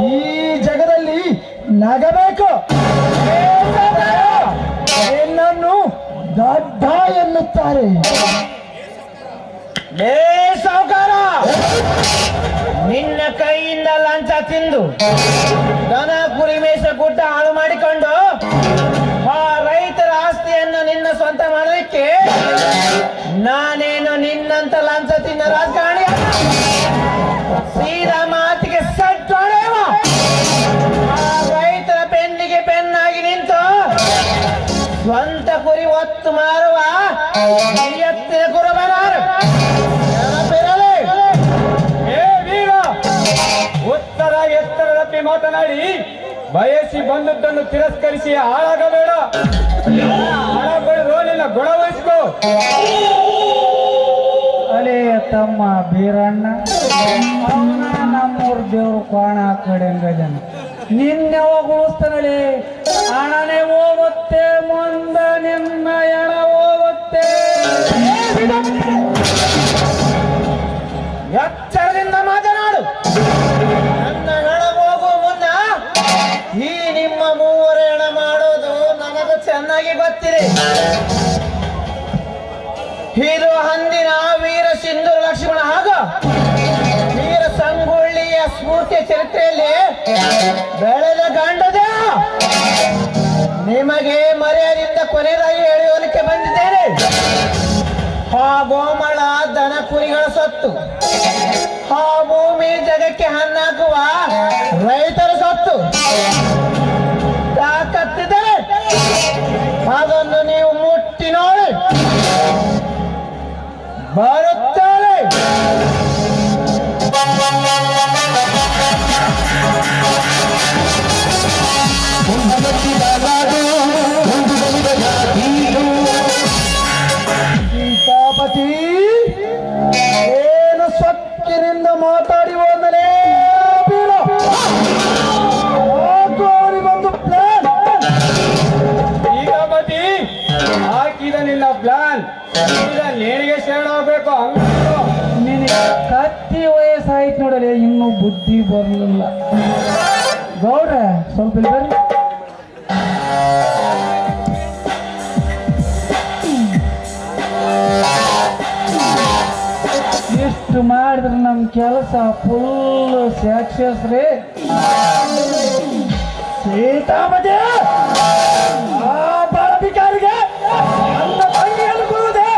ಈ ಜಗದಲ್ಲಿ ನಗಬೇಕು. ನಿನ್ನನ್ನು ದಡ್ಡ ಎನ್ನುತ್ತಾರೆ. ಲೇ ಸಾವುಕಾರ, ನಿನ್ನ ಕೈಯಿಂದ ಲಂಚ ತಿಂದು ದನ ಕುರಿ ಮೇಷ ಗುಡ್ಡ ಹಾಳು ಮಾಡಿಕೊಂಡು ಆ ರೈತರ ಆಸ್ತಿಯನ್ನು ನಿನ್ನ ಸ್ವಂತ ಮಾಡಲಿಕ್ಕೆ ನಾನೇನು ನಿನ್ನಂತ ಲಂಚ ತಿನ್ನ ರಾಜಕಾರಣಿ ಅಲ್ಲ. ಸೀದಾ ಮಾತಿಗೆ ಸೆಟ್ ಹೊಡೆಯುವ. ಆ ರೈತರ ಬೆನ್ನಿಗೆ ಬೆನ್ನಾಗಿ ನಿಂತು ಸ್ವಂತ ಕುರಿ ಒತ್ತು ಮಾರುವ ಎತ್ತಿನ ಕುರುಬನಾರು. ನೆನಪಿರಲಿ. ಏ ವೀರ, ಉತ್ತರ ಎತ್ತರದಪ್ಪಿ ಮಾತನಾಡಿ ಬಯಸಿ ಬಂದದ್ದನ್ನು ತಿರಸ್ಕರಿಸಿ ಹಾಳಾಗಬೇಡ. ಹಣ ಪಡೆದು ನಿನ್ನ ಗುಣ ವಹಿಸ್ಕೋ. ಅಲೇ ತಮ್ಮ ಬೀರಣ್ಣ, ಅವನ ನಮ್ಮೂರ್ ದೇವ್ರು ಕೋಣ ಕಡೆಂಗದನ. ನಿನ್ನೆವಾಗ ಉಳಿಸ್ತಾನಲಿ. ಹಣನೇ ಹೋಗುತ್ತೆ ಮುಂದ, ನಿನ್ನ ಹೆಣ ಹೋಗುತ್ತೆ. ಎಚ್ಚರದಿಂದ ಮಾತನಾಡು. ನನ್ನ ಹಣ ಹೋಗುವ ಮುನ್ನ ಈ ನಿಮ್ಮ ಮೂವರ ಹಣ ಮಾಡೋದು ನನಗೆ ಚೆನ್ನಾಗಿ ಗೊತ್ತಿದೆ. ಇದು ಅಂದಿನ ವೀರ ಸಿಂಧೂರ ಲಕ್ಷ್ಮಣ ಹಾಗೂ ವೀರ ಸಂಗೊಳ್ಳಿಯ ಸ್ಫೂರ್ತಿಯ ಚರಿತ್ರೆಯಲ್ಲಿ ಬೆಳೆದ ಗಂಡದ ನಿಮಗೆ ಮರ್ಯಾದೆಯಿಂದ ಕೊನೆಯದಾಗಿ ಹೇಳುವಲಿಕ್ಕೆ ಬಂದಿದ್ದೇನೆ. ಆ ಗೋಮಳ ದನ ಕುರಿಗಳ ಸೊತ್ತು, ಆ ಭೂಮಿ ಜಗಕ್ಕೆ ಹಣ್ಣಾಕುವ ರೈತರ ಸೊತ್ತು. ತಾಕತ್ತಿದೆ, ಅದನ್ನು ನೀವು ಮುಟ್ಟಿ ನೋಡಿ. ಬರುತ್ತಾಳೆ. ಸೀತಾಪತಿ, ಏನು ಸೊಕ್ಕಿನಿಂದ ಮಾತಾಡಿ ಹೋದಲೇ ಬೀಳ. ಅವರಿಗೊಂದು ಪ್ಲಾನ್. ಸೀತಾಪತಿ, ಹಾಕಿದ ನಿನ್ನ ಪ್ಲಾನ್ ನೇರಿಗೆ ಶರಣಾಗಬೇಕು. ನಿನಗೆ ಕತ್ತಿ ವಯಸ್ಸಾಯ್ತು ನೋಡಲೆ, ಇನ್ನೂ ಬುದ್ಧಿ ಬರಲಿಲ್ಲ. ಗೌಡ್ರ ಸ್ವಲ್ಪ ಇಲ್ಲಿ ಬರ್ರಿ. ಇಷ್ಟು ಮಾಡಿದ್ರೆ ನಮ್ಮ ಕೆಲಸ ಫುಲ್ ಸಕ್ಸಸ್ ರೀ. ಸೀತಾಪತಿ, ಆ ಬಾಳಬಿಕಾರಿಗೆ ನನ್ನ ತಂಗಿಯನ್ನು ಕೊಡುವುದೇ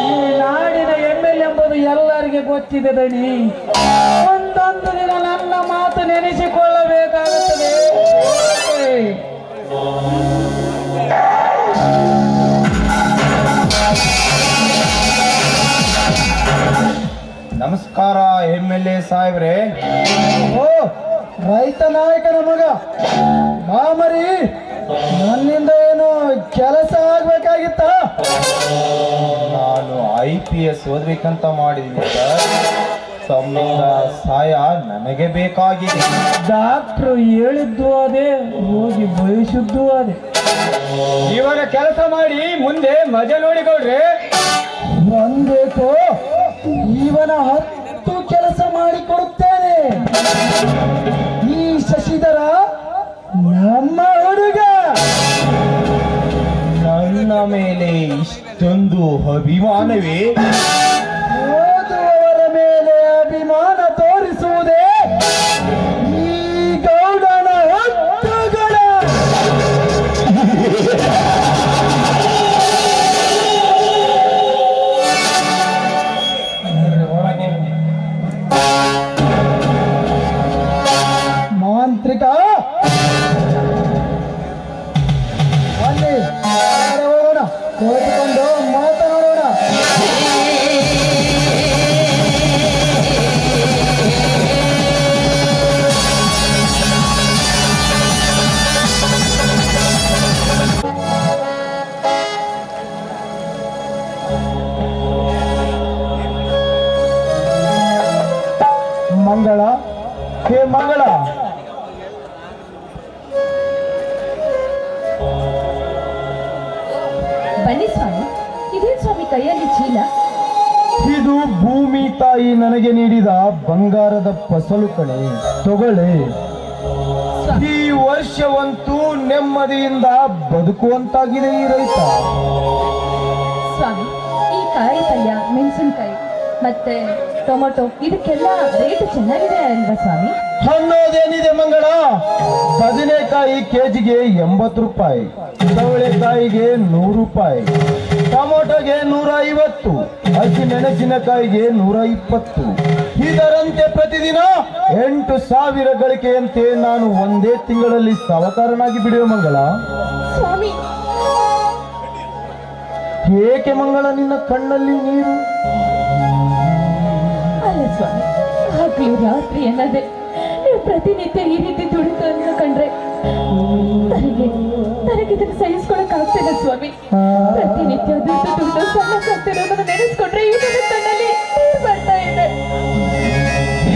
ಈ ನಾಡಿನ MLA ಎಂಬುದು ಎಲ್ಲರಿಗೆ ಗೊತ್ತಿದೆ ದಣಿ. ಒಂದೊಂದು ದಿನ ನನ್ನ ಮಾತು ನೆನೆಸಿಕೊಳ್ಳಬೇಕಾಗುತ್ತದೆ. ನಮಸ್ಕಾರ MLA ಸಾಹೇಬ್ರೆ. ಓ, ರೈತ ನಾಯಕನ ಮಗ ಮಾಮರಿ, ನನ್ನಿಂದ ಏನು ಕೆಲಸ ಆಗ್ಬೇಕಾಗಿತ್ತ? ನಾನು IPS ಓದ್ಬೇಕಂತ ಮಾಡಿದ್ದೀನಿ ಸರ್. ತಮ್ಮಿಂದ ಸಹಾಯ ನನಗೆ ಬೇಕಾಗಿದೆ. ಡಾಕ್ಟ್ರು ಹೇಳಿದ್ದು ಅದೇ, ಹೋಗಿ ಬಯಸಿದ್ದು ಅದೇ. ಇವರ ಕೆಲಸ ಮಾಡಿ ಮುಂದೆ ಮಜಾ ನೋಡಿಕೊಳ್ರಿ. ಬಂದೇಕೋ ಇವನ 10 ಕೆಲಸ ಮಾಡಿಕೊಡುತ್ತೇನೆ. ಈ ಶಶಿಧರ ನಮ್ಮ ಹುಡುಗ. ನನ್ನ ಮೇಲೆ ಇಷ್ಟೊಂದು ಅಭಿಮಾನವೇ? ಓದುವವರ ಮೇಲೆ ಅಭಿಮಾನ ತೋರಿಸುವುದೇ ಈ ಗೌಡನ ಹಕ್ಕುಗಳ. ಮಾಂತ್ರಿಕ ಅಲ್ಲಿ ಹೋಗೋಣ, ಕುಳಿತುಕೊಂಡು ಮಾತನಾಡೋಣ. ಮಂಗಳ, ಹೇ ಮಂಗಳ, ಬನ್ನಿ ಸ್ವಾಮಿ. ಇದೇನ್ ಸ್ವಾಮಿ ಕೈಯಲ್ಲಿ ಚೀಲ? ಇದು ಭೂಮಿ ತಾಯಿ ನನಗೆ ನೀಡಿದ ಬಂಗಾರದ ಫಸಲು ಕಣೆ, ತಗೊಳ್ಳಿ. ಈ ವರ್ಷವಂತೂ ನೆಮ್ಮದಿಯಿಂದ ಬದುಕುವಂತಾಗಿದೆ ಈ ರೈತ. ಸ್ವಾಮಿ, ಈ ಕಾಯಿ ಪಲ್ಯ, ಮೆಣಸಿನಕಾಯಿ ಮತ್ತೆ ಟೊಮೊಟೊ ಇದಕ್ಕೆಲ್ಲ ರೇಟ್ ಚೆನ್ನಾಗಿದೆ ಅಲ್ವಾ ಸ್ವಾಮಿ? ಅನ್ನೋದೇನಿದೆ ಮಂಗಳ? ಬದನೆಕಾಯಿ ಕೆಜಿಗೆ 80 ರೂಪಾಯಿ, ಚವಳೆಕಾಯಿಗೆ 100 ರೂಪಾಯಿ, ಟೊಮೊಟೊಗೆ 150, ಹಸಿಮೆಣಸಿನಕಾಯಿಗೆ 120. ಇದರಂತೆ ಪ್ರತಿದಿನ 8,000 ಗಳಿಕೆಯಂತೆ ನಾನು ಒಂದೇ ತಿಂಗಳಲ್ಲಿ ಸಾವಕಾರನಾಗಿ ಬಿಡುವೆ ಮಂಗಳ. ಸ್ವಾಮಿ, ಏಕೆ ಮಂಗಳ ನಿನ್ನ ಕಣ್ಣಲ್ಲಿ ನೀರು? ಅಲ್ಲ ಸ್ವಾಮಿ, ಹಗಲು ರಾತ್ರಿ ಅನ್ನದೆ ನೀವು ಪ್ರತಿನಿತ್ಯ ಈ ರೀತಿ ದುಡಿತವನ್ನು ಕಂಡ್ರೆ ನನಗೆ ಇದನ್ನು ಸಹಿಸ್ಕೊಳಕ್ ಆಗ್ತಿಲ್ಲ ಸ್ವಾಮಿ. ಪ್ರತಿನಿತ್ಯ ದುಡ್ಡು ಸಣ್ಣಕ್ಕಾಗ್ತಿರೋದನ್ನು ನೆನೆಸ್ಕೊಂಡ್ರೆ ಈ ನನ್ನ ಕಣ್ಣಲ್ಲಿ ನೀರು ಬರ್ತಾ ಇದೆ.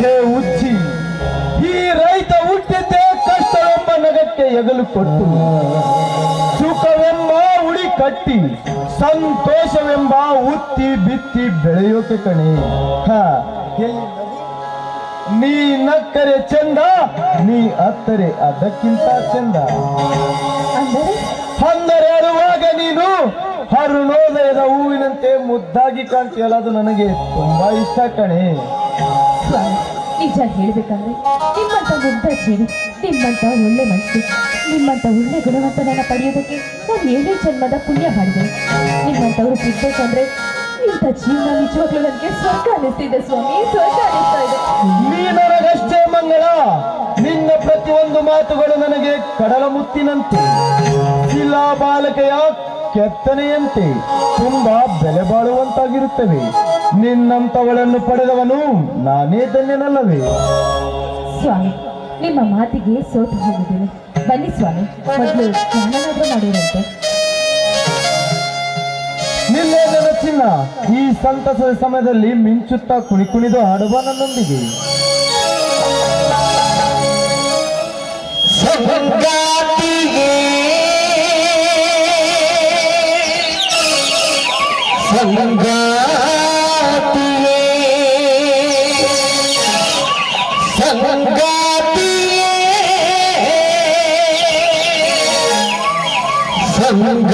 ಹೇ ಉಚ್ಚಿ, ಈ ರೈತ ಹುಟ್ಟಿದ್ದೇ ಕಷ್ಟವೆಂಬ ನಗಕ್ಕೆ ಎಗಲು ಕೊಟ್ಟು, ಸುಖವೆಂಬ ಉಳಿ ಕಟ್ಟಿ, ಸಂತೋಷವೆಂಬ ಉತ್ತಿ ಬಿತ್ತಿ ಬೆಳೆಯೋಕೆ ಕಣೆ. ನೀ ನಕ್ಕರೆ ಚಂದ, ನೀ ಅತ್ತರೆ ಅದಕ್ಕಿಂತ ಚಂದ. ಅಂದರೆ ಅರುವಾಗ ನೀನು ಅರುಣೋದಯದ ಹೂವಿನಂತೆ ಮುದ್ದಾಗಿ ಕಾಣ್ತೀಯಲ್ಲ, ಅದು ನನಗೆ ತುಂಬಾ ಇಷ್ಟ ಕಣೆ. ಸ್ವಾಮಿ, ನಿಜ ಹೇಳ್ಬೇಕಂದ್ರೆ ನಿಮ್ಮಂತ ಮುಗ್ಧ ಜೀವಿ, ನಿಮ್ಮಂತ ಒಳ್ಳೆ ಮನಸ್ಸು, ನಿಮ್ಮಂತ ಒಳ್ಳೆ ಗುಣವಂತನನ್ನ ಪಡೆಯೋದಕ್ಕೆ ನಾನು 7 ಜನ್ಮದ ಪುಣ್ಯ ಮಾಡಿದೆ. ನಿಮ್ಮಂತವ್ರು ಸಿಗ್ಬೇಕಂದ್ರೆ ಇಂಥ ಜೀವನ ನಿಜವಾಗ್ಲೂ ನನಗೆ ಸ್ವರ್ಗ ಅನಿಸ್ತಿದೆ ಸ್ವಾಮಿ, ಸ್ವರ್ಗ ಅನಿಸ್ತಾ ಇದೆ. ನೀ ನನಗಷ್ಟೇ ಮಂಗಳ, ನಿನ್ನ ಪ್ರತಿಯೊಂದು ಮಾತುಗಳು ನನಗೆ ಕಡಲ ಮುತ್ತಿನಂತೆ, ಶಿಲಾ ಬಾಲಕೆಯ ಕೆತ್ತನೆಯಂತೆ ತುಂಬಾ ಬೆಲೆ ಬಾಳುವಂತಾಗಿರುತ್ತವೆ. ನಿನ್ನಂತವಳನ್ನು ಪಡೆದವನು ನಾನೇ ಧನ್ಯನಲ್ಲವೇ? ಸ್ವಾಮಿ, ನಿಮ್ಮ ಮಾತಿಗೆ ಸೋತು ಹೋಗಿದ್ದೀನಿ. ಬನ್ನಿ ಸ್ವಾಮಿ, ಮೊದಲು ಸ್ನಾನನಾದ್ರೂ ಮಾಡಿರಂತೆ. ನಿನ್ನೆ ನನ್ನ ಚಿನ್ನ, ಈ ಸಂತಸದ ಸಮಯದಲ್ಲಿ ಮಿಂಚುತ್ತಾ ಕುಣಿದು ಹಾಡುವ ನನ್ನೊಂದಿಗೆ. ಸಂಗಾತಿಗೆ ಸಂಗಾತಿಗೆ ಸಂಗಾತಿಗೆ ಸಂಗಾತಿಗೆ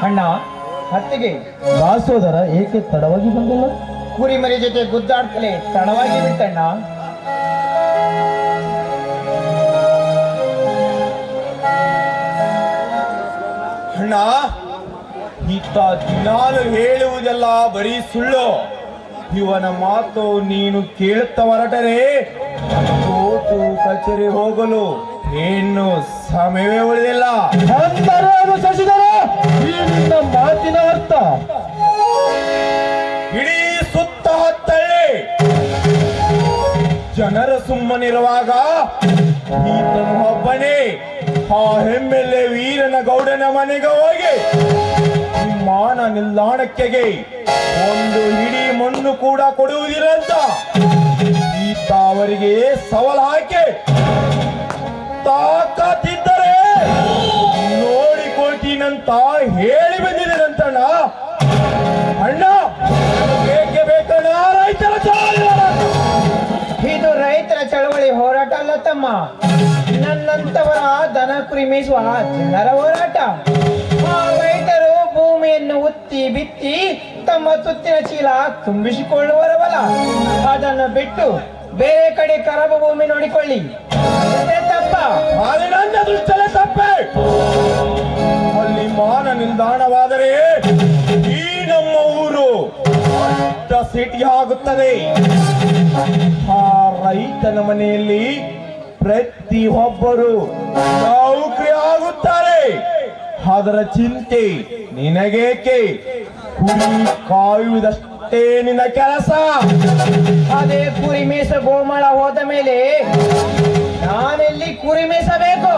ಅಣ್ಣ ಹತ್ತಿಗೆ ದಾಸೋದರ ಏಕೆ ತಡವಾಗಿ ಬಂದಿಲ್ಲ? ಕುರಿಮರಿ ಜೊತೆ ಗುದ್ದಾಡ್ತಲೇ ತಡವಾಗಿ ಬಿಟ್ಟಣ್ಣ. ಅಣ್ಣ ಈತ ದಿನಾಲು ಹೇಳುವುದೆಲ್ಲ ಬರೀ ಸುಳ್ಳು. ಇವನ ಮಾತು ನೀನು ಕೇಳುತ್ತಾ ಹೊರಟರೆ ಕೋರ್ಟು ಕಚೇರಿ ಹೋಗಲು ಇನ್ನು ಸಮಯವೇ ಉಳಿದಿಲ್ಲ. ಅಂತರೇನು ಶಶಿಧರ ಈ ನಿನ್ನ ಮಾತಿನ ಅರ್ಥ? ಇಡೀ ಸುತ್ತ ಹತ್ತಳ್ಳಿ ಜನರು ಸುಮ್ಮನಿರುವಾಗ ಈತನು ಒಬ್ಬನೇ ಆ ಹೆಮ್ಮೆಲ್ಲೆ ವೀರನ ಗೌಡನ ಮನೆಗೆ ಹೋಗಿ ವಿಮಾನ ನಿಲ್ದಾಣಕ್ಕೆ ಒಂದು ಇಡೀ ಮಣ್ಣು ಕೂಡ ಕೊಡುವುದಿಲ್ಲ ಅಂತ ಈ ಅವರಿಗೆ ಸವಾಲು ಹಾಕಿ ತಾಕತ್ತಿದ್ದರೆ ನೋಡಿಕೊಳ್ತೀನಂತ ಹೇಳಿ ಬಂದಿದ್ದೇನಂತಣ್ಣ. ಅಣ್ಣ ಬೇಕೇ ಬೇಕಣ್ಣ ರೈತರ ಚಳವಳಿ. ಇದು ರೈತರ ಚಳವಳಿ ಹೋರಾಟ ಅಲ್ಲ ತಮ್ಮ, ನನ್ನಂತವರ ದನ ಕುರಿ ಮೇಯಿಸುವ ಜನರ ಹೋರಾಟ. ಆ ರೈತರು ಭೂಮಿಯನ್ನು ಉತ್ತಿ ಬಿತ್ತಿ ತಮ್ಮ ತುತ್ತಿನ ಚೀಲ ತುಂಬಿಸಿಕೊಳ್ಳುವರವಲ್ಲ, ಅದನ್ನು ಬಿಟ್ಟು ಬೇರೆ ಕಡೆ ಖರಾಬು ಭೂಮಿ ನೋಡಿಕೊಳ್ಳಿ. ಅದೇ ತಪ್ಪ? ಅದು ನನ್ನ ದೃಷ್ಟಿಯಲ್ಲೇ ತಪ್ಪೆ. ಅಲ್ಲಿ ಮಾನ ನಿಲ್ದಾಣವಾದರೆ ಈ ನಮ್ಮ ಊರು ಸಿಟಿ ಆಗುತ್ತದೆ. ಆ ರೈತನ ಮನೆಯಲ್ಲಿ ಪ್ರತಿಯೊಬ್ಬರು ನೌಕರಿ ಆಗುತ್ತಾರೆ. ಅದರ ಚಿಂತೆ ನಿನಗೇಕೆ? ಕುರಿ ಕಾಯುವುದಷ್ಟೇ ನಿನ್ನ ಕೆಲಸ. ಅದೇ ಕುರಿ ಮೇಸ ಗೋಮಾಳ ಹೋದ ಮೇಲೆ ನಾನೆಲ್ಲಿ ಕುರಿ ಮೇಸಬೇಕು?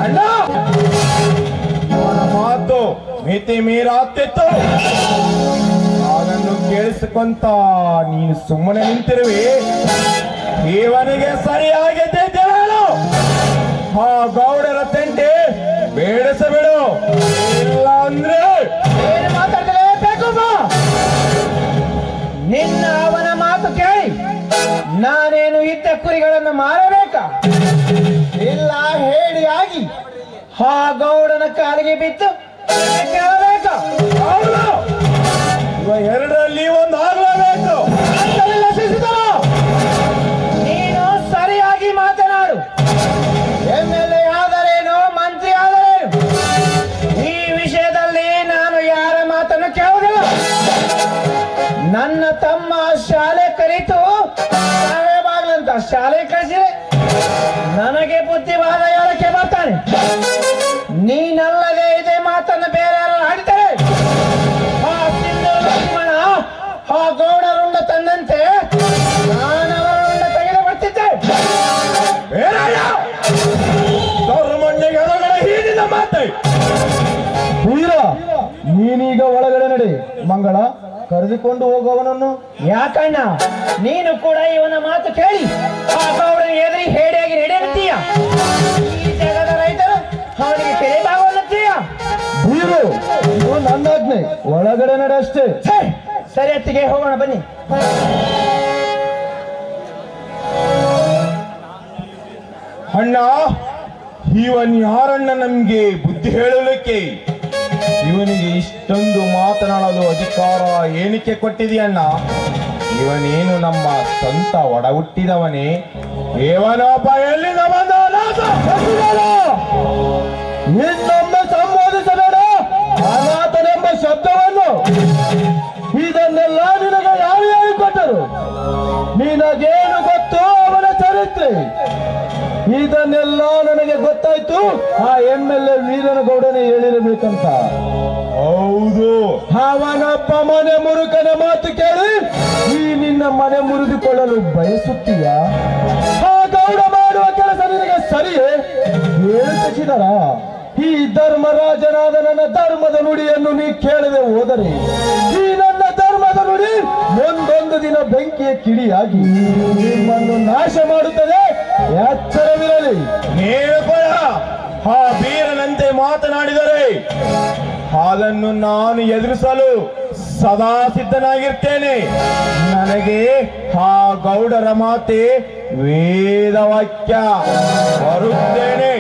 ಅಣ್ಣ ಅವನ ಮಾತು ಮಿತಿ ಮೀರಾಗ್ತಿತ್ತು. ಅದನ್ನು ಕೇಳಿಸಿಕೊಂತ ನೀನು ಸುಮ್ಮನೆ ನಿಂತಿರುವೆ. ಇವನಿಗೆ ಸರಿಯಾಗಿದೆ ಹೇಳು. ಆ ಗೌಡರ ತಂಟೆ ಬೇಡಿಸಬಿಡು, ಇಲ್ಲ ಅಂದ್ರೆ ಏನು ಮಾತಾಡಲೇಬೇಕು? ನಿನ್ನ ಅವನ ಮಾತು ಕೇಳಿ ನಾನೇನು ಇದ್ದ ಕುರಿಗಳನ್ನು ಮಾರಬೇಕಾ? ಇಲ್ಲ ಹೇಡಿಯಾಗಿ ಆ ಗೌಡನ ಕಾಲಿಗೆ ಬಿದ್ದು ಕೇಳಬೇಕಾ? ಹೌದು, ಇವ ಎರಡರಲ್ಲಿ ಒಂದು ಆಗಲೇಬೇಕು. ನೀನು ಸರಿಯಾಗಿ ಮಾತನಾಡು. MLA ಆದರೇನು, ಮಂತ್ರಿ ಆದರೇನು, ಈ ವಿಷಯದಲ್ಲಿ ನಾನು ಯಾರ ಮಾತನ್ನು ಕೇಳುವುದಿಲ್ಲ. ನನ್ನ ತಮ್ಮ ಶಾಲೆ ಕಲಿತು ಸಾಹೇಬಾಗ್ಲಂತ ಶಾಲೆ ಕಳಿಸಿದೆ. ನನಗೆ ಬುದ್ಧಿವಾದ ಹೇಳಕ್ಕೆ ಬರ್ತಾನೆ. ನೀನಲ್ಲದೆ ಇದೇ ಮಾತನ್ನು ಬೇರೆ ಯಾರು ಆಡಿದ್ದಾರೆ. ಆ ಸಿಂಧು ಲಕ್ಷ್ಮಣ ಆ ಗೌಡರುಂಡ ತಂದಂತೆ ನಾನು ಅವರುಂಡ ತೆಗೆದು ಬರ್ತಿದ್ದೆ. ಧರ್ಮಣ್ಣಗೆ ಒಳಗಡೆ ಹೀನಿನ ಮಾತೆ. ವೀರ, ನೀನೀಗ ಒಳಗಡೆ ನಡೆ. ಮಂಗಳ, ಕರೆದುಕೊಂಡು ಹೋಗುವವನನ್ನು. ಯಾಕಣ್ಣ ನೀನು ಕೂಡ ಇವನ ಮಾತು ಕೇಳಿ ಆ ಗೌಡನ ಎದುರಿ ಹೇಡಿಯಾಗಿ ನಡೆಯುತ್ತೀಯ? ಈ ಜಗದ ರೈತರು ಅವನಿಗೆ ಕೆರೆ ಭಾಗವನ್ನುತ್ತೀಯ? ವೀರು, ಇದು ನನ್ನ ಆಜ್ಞೆ. ಒಳಗಡೆ ನಡೆ ಅಷ್ಟೇ. ಸರಿ, ಅತ್ತಿಗೆ ಹೋಗೋಣ ಬನ್ನಿ. ಅಣ್ಣ, ಇವನ್ ಯಾರಣ್ಣ ನಮ್ಗೆ ಬುದ್ಧಿ ಹೇಳಲಿಕ್ಕೆ? ಇವನಿಗೆ ಇಷ್ಟೊಂದು ಮಾತನಾಡಲು ಅಧಿಕಾರ ಏನಕ್ಕೆ ಕೊಟ್ಟಿದೆಯಣ್ಣ? ಇವನೇನು ನಮ್ಮ ಸ್ವಂತ ಒಡ ಹುಟ್ಟಿದವನೇ? ಇವನೊಬ್ಬ ಎಲ್ಲಿಂದ ಬಂದವನ? ಇನ್ನೊಮ್ಮೆ ಸಂಬೋಧಿಸಬೇಡ ಅನಾಥನೆಂಬ ಶಬ್ದವನ್ನು. ಇದನ್ನೆಲ್ಲ ನಿನಗೆ ಯಾರು ಹೇಳಿಕೊಟ್ಟರು? ನಿನಗೇನು ಗೊತ್ತು ಅವನ ಚರಿತ್ರೆ? ಇದನ್ನೆಲ್ಲ ನನಗೆ ಗೊತ್ತಾಯ್ತು. ಆ MLA ವೀರನಗೌಡನೇ ಹೇಳಿರಬೇಕಂತ. ಹೌದು, ಅವನೊಬ್ಬ ಮನೆ ಮುರುಕನ ಮಾತು ಕೇಳಿ ಈ ನಿನ್ನ ಮನೆ ಮುರಿದುಕೊಳ್ಳಲು ಬಯಸುತ್ತೀಯ? ಆ ಗೌಡ ಮಾಡುವ ಕೆಲಸ ನಿನಗೆ ಸರಿಯೇ? ಹೇಳುತ್ತಿದ್ದಾರ? ಈ ಧರ್ಮರಾಜನಾದ ನನ್ನ ಧರ್ಮದ ನುಡಿಯನ್ನು ನೀ ಕೇಳದೆ ಹೋದರೆ ಈ ನನ್ನ ಧರ್ಮದ ನುಡಿ ಒಂದೊಂದು ದಿನ ಬೆಂಕಿಯ ಕಿಡಿಯಾಗಿ ನಿಮ್ಮನ್ನು ನಾಶ ಮಾಡುತ್ತದೆ. ಎಚ್ಚರವಿರಲಿ. ನೀನು ಕೂಡ ಆ ಬೀರನಂತೆ ಮಾತನಾಡಿದರೆ ಅದನ್ನು ನಾನು ಎದುರಿಸಲು ಸದಾ ಸಿದ್ಧನಾಗಿರ್ತೇನೆ. ನನಗೆ ಆ ಗೌಡರ ಮಾತೆ ವೇದವಾಕ್ಯ. ಬರುತ್ತೇನೆ.